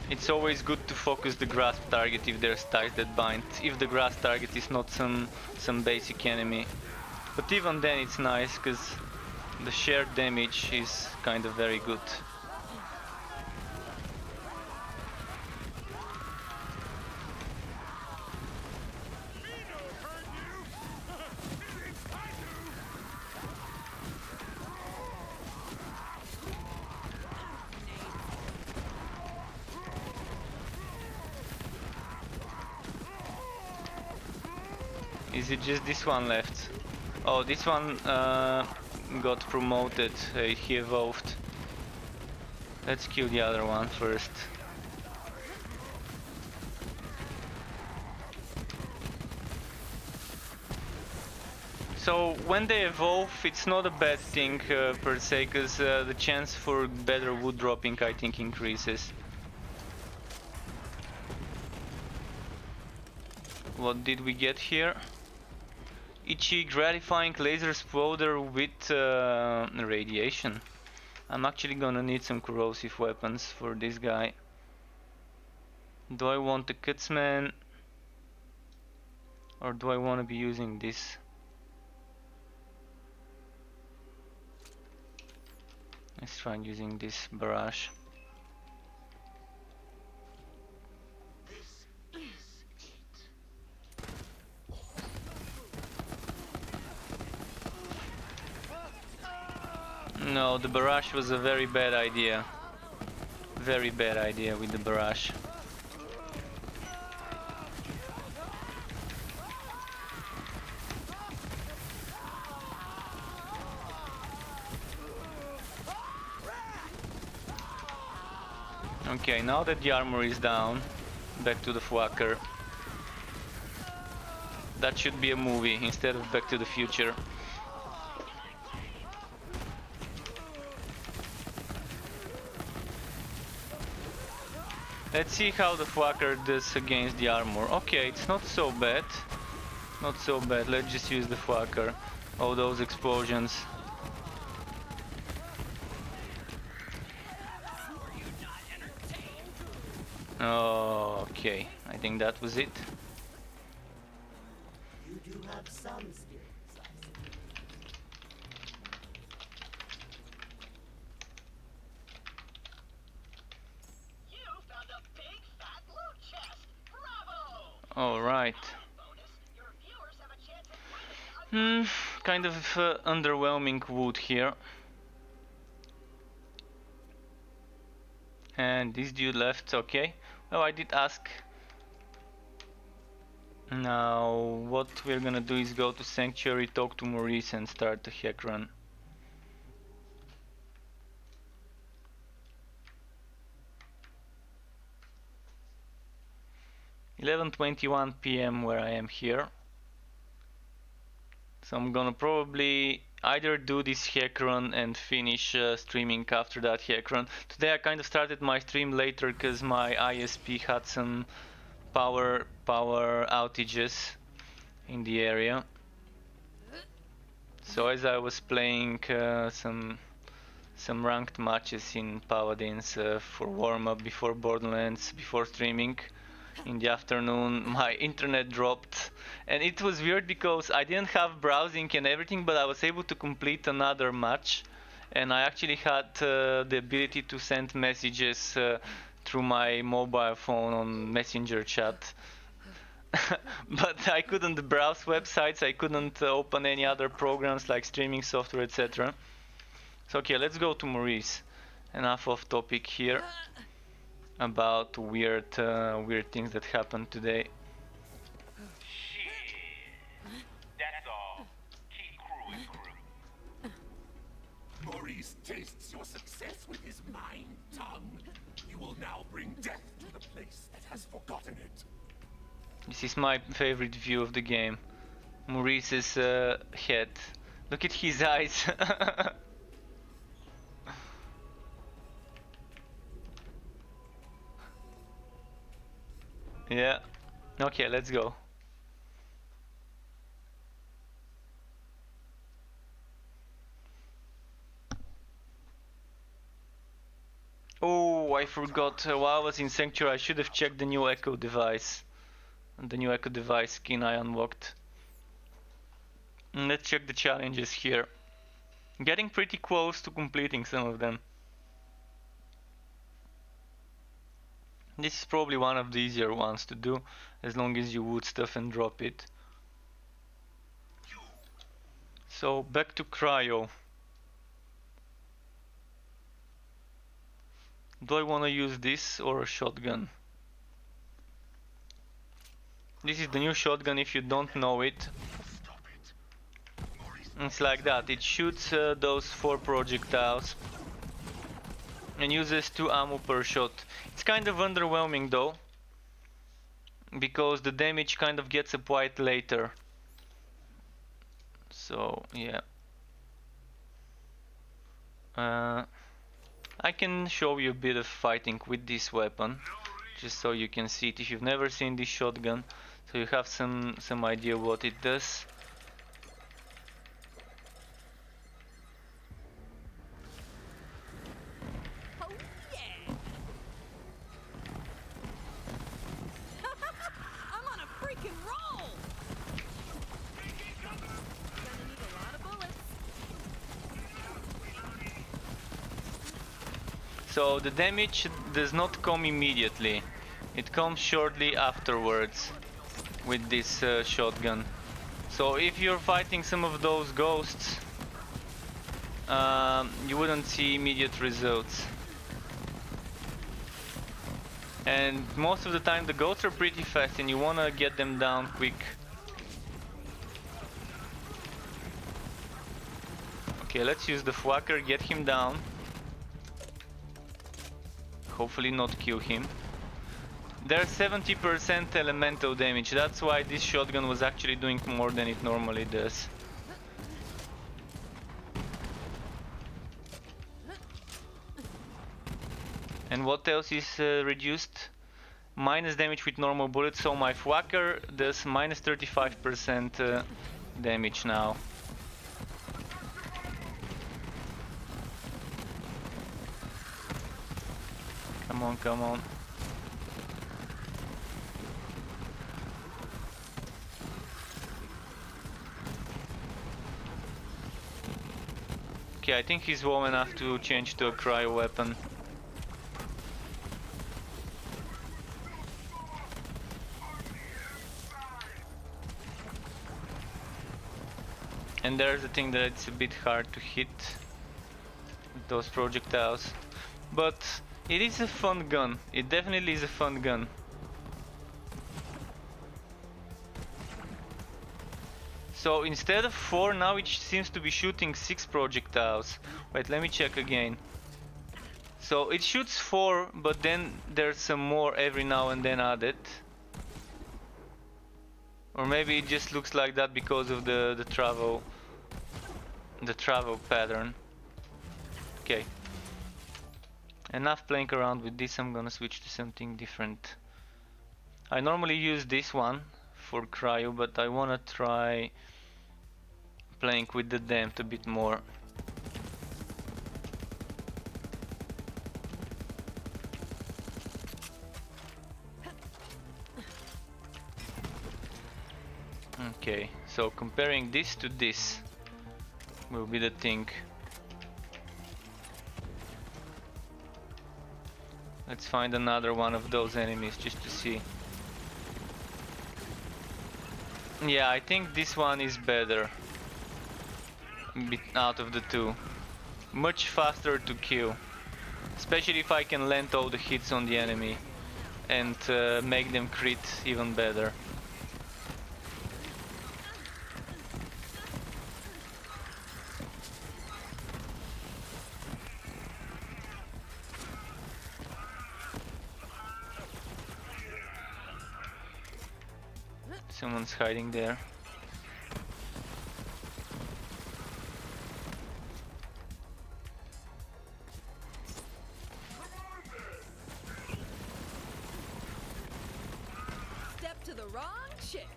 it's always good to focus the grasp target if there's ties that bind, if the grasp target is not some basic enemy. But even then it's nice, because the shared damage is kind of very good. Is it just this one left? Oh, this one got promoted, he evolved. Let's kill the other one first. So when they evolve, it's not a bad thing per se, because the chance for better wood dropping I think increases. What did we get here? Itchy, gratifying laser exploder with radiation. I'm actually gonna need some corrosive weapons for this guy. Do I want the Kutzman? Or do I want to be using this? Let's try using this barrage. No, the barrage was a very bad idea. Very bad idea with the barrage. Okay, now that the armor is down, back to the Fwacker. That should be a movie instead of Back to the Future. Let's see how the Fwacker does against the armor. Okay, it's not so bad. Not so bad. Let's just use the Fwacker. All those explosions. Okay, I think that was it. You do have some skills, I see. You found a big fat loot chest! Bravo! All right. Bonus, your viewers have a chance at winning a Kind of underwhelming wood here. And this dude left, okay. Well, I did ask. Now, what we're gonna do is go to Sanctuary, talk to Maurice and start the hack run. 11:21 p.m. where I am here. So I'm gonna probably either do this hack run and finish streaming after that hack run. Today I kind of started my stream later because my ISP had some power outages in the area. So as I was playing some ranked matches in Paladins for warm-up before Borderlands, before streaming, in the afternoon my internet dropped, and it was weird because I didn't have browsing and everything, but I was able to complete another match, and I actually had the ability to send messages through my mobile phone on Messenger chat. But I couldn't browse websites, I couldn't open any other programs like streaming software, etc. So okay, let's go to Maurice. Enough off topic here about weird things that happened today. That's all. Keep crewing, crew. Maurice tastes your success with his mind tongue. You will now bring death to the place that has forgotten it. This is my favorite view of the game. Maurice's head. Look at his eyes. Yeah. Okay, let's go. Oh, I forgot. While I was in Sanctuary, I should have checked the new Echo device. The new Echo device skin I unlocked. Let's check the challenges here. Getting pretty close to completing some of them. This is probably one of the easier ones to do, as long as you wood stuff and drop it. So back to cryo. Do I want to use this or a shotgun? This is the new shotgun if you don't know it. It's like that, it shoots those 4 projectiles and uses 2 ammo per shot. It's kind of underwhelming though, because the damage kind of gets applied later. So yeah. I can show you a bit of fighting with this weapon, just so you can see it if you've never seen this shotgun, so you have some idea what it does. Oh yeah! I'm on a freaking roll! Gonna need a lot of bullets. So the damage does not come immediately, it comes shortly afterwards with this shotgun. So if you're fighting some of those ghosts, you wouldn't see immediate results. And most of the time the ghosts are pretty fast and you wanna get them down quick. Okay, let's use the flacker, get him down. Hopefully not kill him. There's 70% elemental damage, that's why this shotgun was actually doing more than it normally does. And what else is reduced? Minus damage with normal bullets, so my flacker does minus 35% damage now. Come on, come on. Okay, I think he's low enough to change to a cryo weapon. And there's the thing that it's a bit hard to hit with those projectiles. But it is a fun gun. It definitely is a fun gun. So instead of 4, now it seems to be shooting 6 projectiles. Wait, let me check again. So it shoots 4, but then there's some more every now and then added. Or maybe it just looks like that because of the travel pattern. Okay. Enough playing around with this, I'm gonna switch to something different. I normally use this one for cryo, but I wanna try playing with the damped a bit more. Okay, so comparing this to this will be the thing. Let's find another one of those enemies just to see. Yeah, I think this one is better out of the two. Much faster to kill. Especially if I can land all the hits on the enemy and make them crit even better. Someone's hiding there. Step to the wrong chick.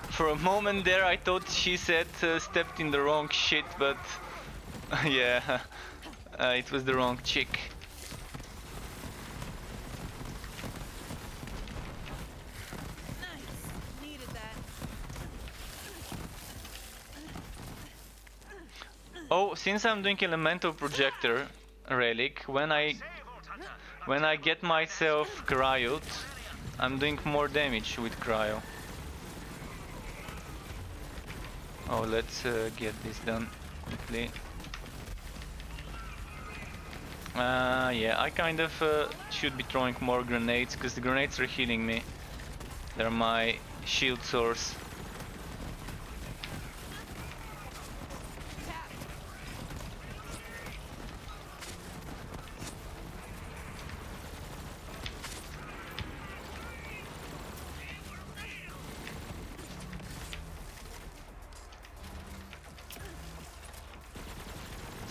For a moment there I thought she said stepped in the wrong shit, but yeah, it was the wrong chick. Nice. Needed that. Oh, since I'm doing elemental projector relic, when I get myself cryoed, I'm doing more damage with cryo. Oh, let's get this done quickly. Yeah, I kind of should be throwing more grenades, because the grenades are healing me. They're my shield source. Tap.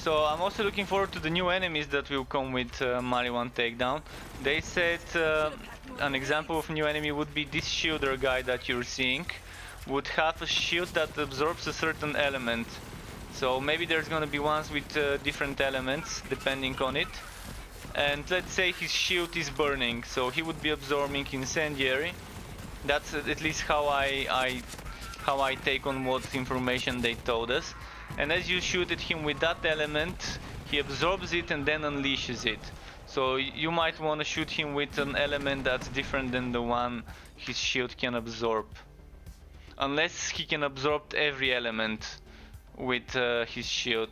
So I'm also looking forward to the new enemies that will come with Mariwan Takedown. They said an example of new enemy would be this shielder guy that you're seeing. Would have a shield that absorbs a certain element. So maybe there's gonna be ones with different elements depending on it. And let's say his shield is burning, so he would be absorbing incendiary. That's at least how I take on what information they told us. And as you shoot at him with that element, he absorbs it and then unleashes it. So you might want to shoot him with an element that's different than the one his shield can absorb. Unless he can absorb every element with his shield.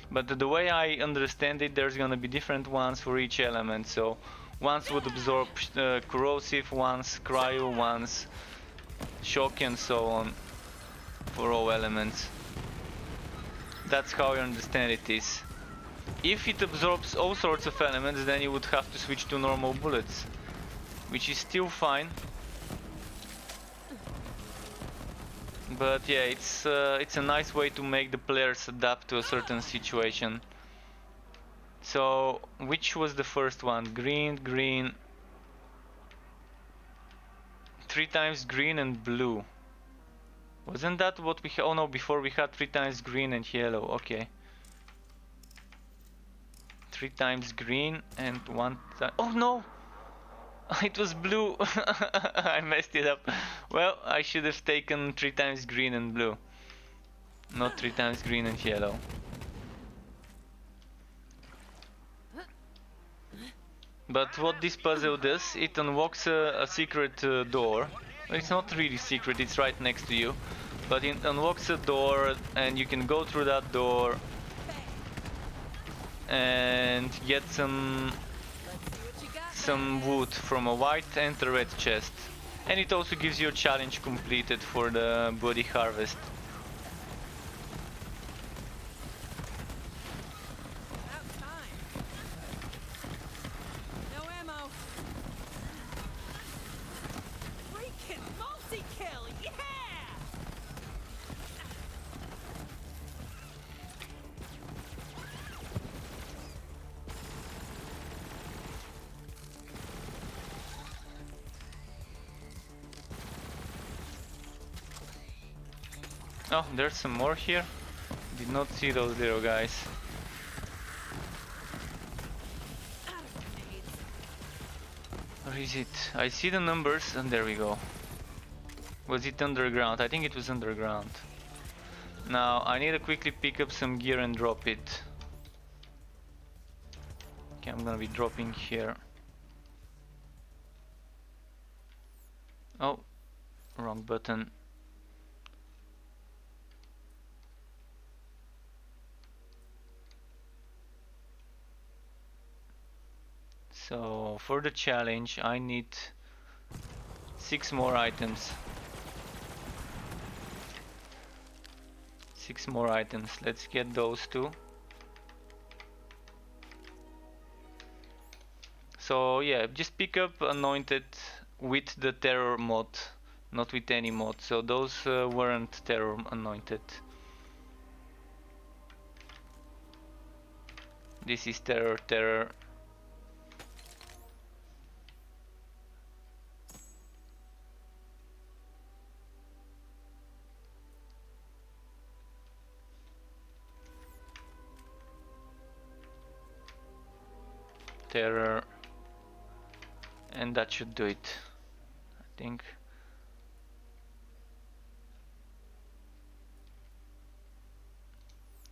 But the way I understand it, there's gonna be different ones for each element. So ones would absorb corrosive, ones cryo, ones shock, and so on for all elements. That's how I understand it is. If it absorbs all sorts of elements, then you would have to switch to normal bullets, which is still fine. But yeah, it's a nice way to make the players adapt to a certain situation. So, which was the first one? Green, green. 3 times green and blue. Wasn't that what we had? Oh no, before we had 3 times green and yellow. Okay. 3 times green and 1 time. Oh no! It was blue. I messed it up. Well, I should have taken 3 times green and blue. not 3 times green and yellow. But what this puzzle does, it unlocks a secret door. Well, it's not really secret, it's right next to you. But it unlocks a door and you can go through that door and get some wood from a white and a red chest. And it also gives you a challenge completed for the body harvest. About time. No ammo. Freaking multi-kill, yeah! Oh, there's some more here. Did not see those little guys. Out of grenades. Where is it? I see the numbers and there we go. Was it underground? I think it was underground. Now I need to quickly pick up some gear and drop it. Okay, I'm gonna be dropping here. Oh, wrong button. So for the challenge I need 6 more items. 6 more items. Let's get those 2. So yeah, just pick up anointed with the terror mod, not with any mod. So those weren't terror anointed. This is terror. Terror, and that should do it, I think.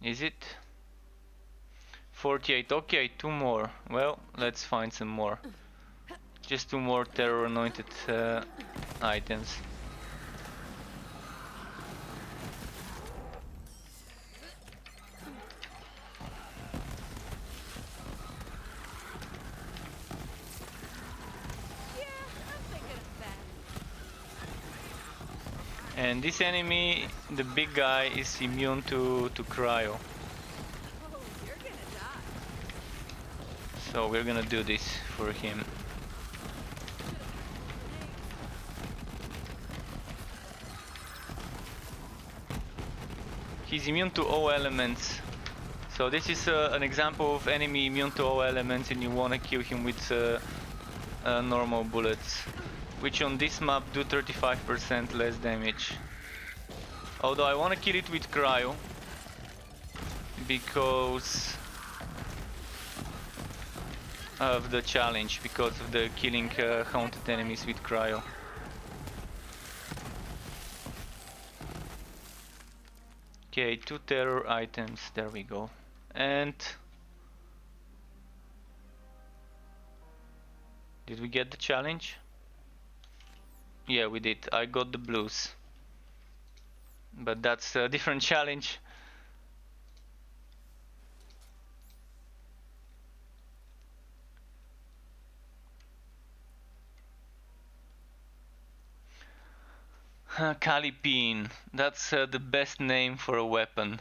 Is it? 48, okay, 2 more. Well, let's find some more. Just 2 more terror anointed items. And this enemy, the big guy, is immune to cryo. Oh, you're gonna die. So we're gonna do this for him. He's immune to all elements. So this is an example of enemy immune to all elements and you wanna kill him with normal bullets, which on this map do 35% less damage. Although I want to kill it with cryo because of the challenge, because of the killing haunted enemies with cryo. Okay, 2 terror items, there we go. And did we get the challenge? Yeah, we did. I got the blues. But that's a different challenge. Calipine. That's the best name for a weapon.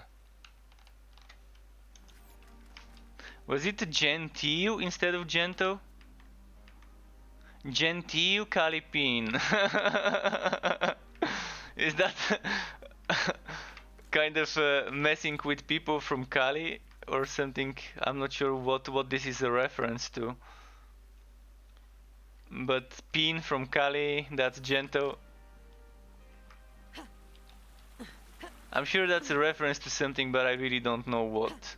Was it a Gentile instead of Gento? Gentile Calipine. Is that kind of messing with people from Cali or something? I'm not sure what this is a reference to. But Pin from Cali, that's Gento. I'm sure that's a reference to something, but I really don't know what.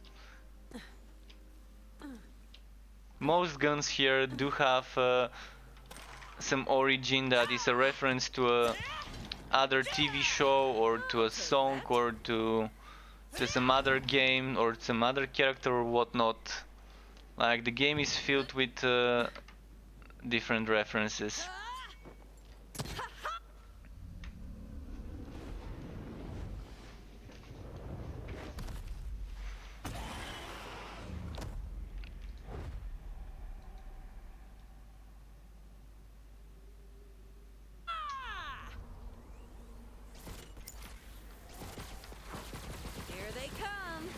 Most guns here do have some origin that is a reference to a other TV show or to a song or to to some other game or some other character or whatnot. Like the game is filled with different references. Here they come.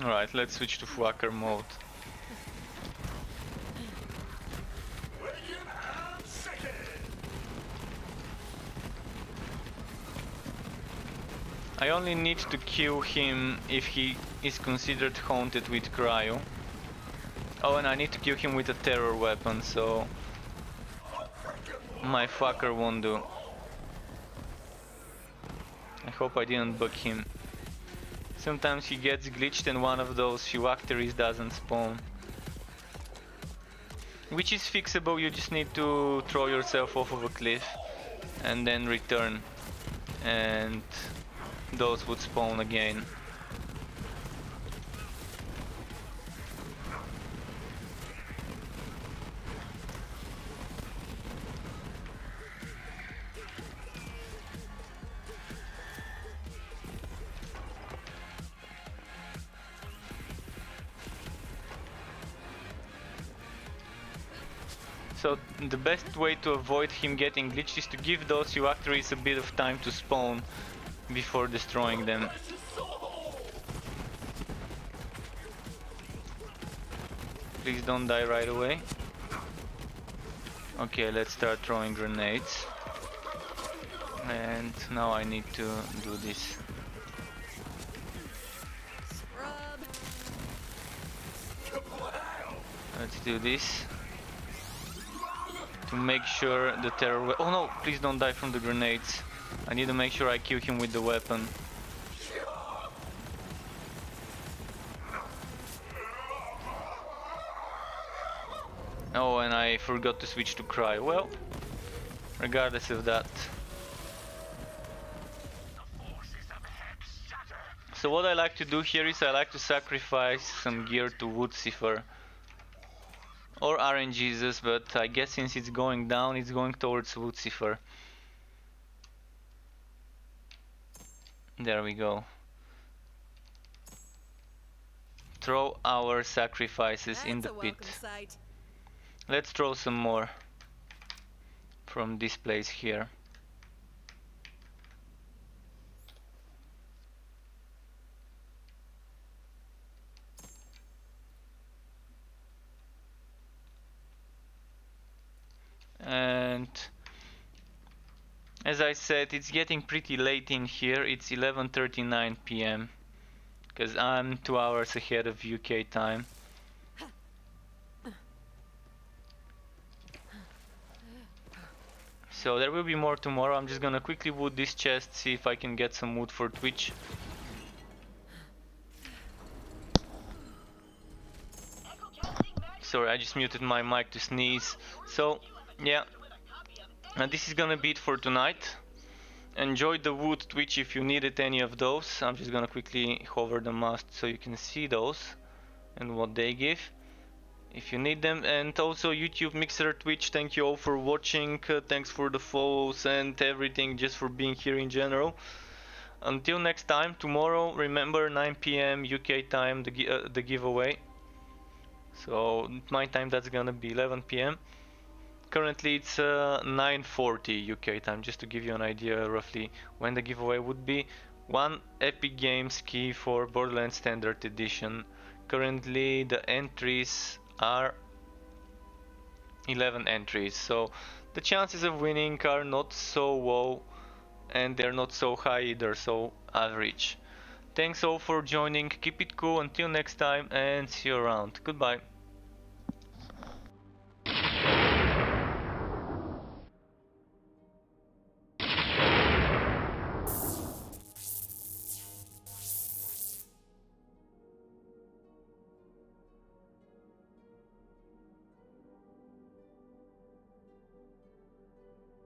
Alright, let's switch to Fwacker mode. I only need to kill him if he is considered haunted with cryo. Oh, and I need to kill him with a terror weapon, so my fucker won't do. I hope I didn't bug him. Sometimes he gets glitched and one of those phylacteries doesn't spawn. Which is fixable, you just need to throw yourself off of a cliff and then return. And those would spawn again. So the best way to avoid him getting glitched is to give those phylacteries a bit of time to spawn before destroying them. Please don't die right away. Okay, let's start throwing grenades. And now I need to do this. Scrub. Let's do this. To make sure the terror... Oh no, please don't die from the grenades. I need to make sure I kill him with the weapon. Oh, and I forgot to switch to cry. Well, regardless of that. So what I like to do here is I like to sacrifice some gear to Woodcipher. Or RNGesus, but I guess since it's going down, it's going towards Woodcipher. There we go. Throw our sacrifices in the That's a pit. welcome sight. Let's throw some more from this place here. And as I said, it's getting pretty late in here. It's 11:39 p.m. because I'm 2 hours ahead of UK time. So there will be more tomorrow. I'm just gonna quickly wood this chest, see if I can get some wood for Twitch. Sorry, I just muted my mic to sneeze. So, yeah. And this is gonna be it for tonight. Enjoy the wood Twitch if you needed any of those. I'm just gonna quickly hover the mouse so you can see those and what they give if you need them. And also YouTube, Mixer, Twitch, thank you all for watching. Thanks for the follows and everything, just for being here in general. Until next time, tomorrow, remember 9 p.m. UK time, the giveaway. So my time, that's gonna be 11 p.m. Currently it's 9:40 UK time, just to give you an idea roughly when the giveaway would be. One Epic Games key for Borderlands Standard Edition. Currently the entries are 11 entries, so the chances of winning are not so low and they're not so high either, so average. Thanks all for joining, keep it cool until next time and see you around. Goodbye.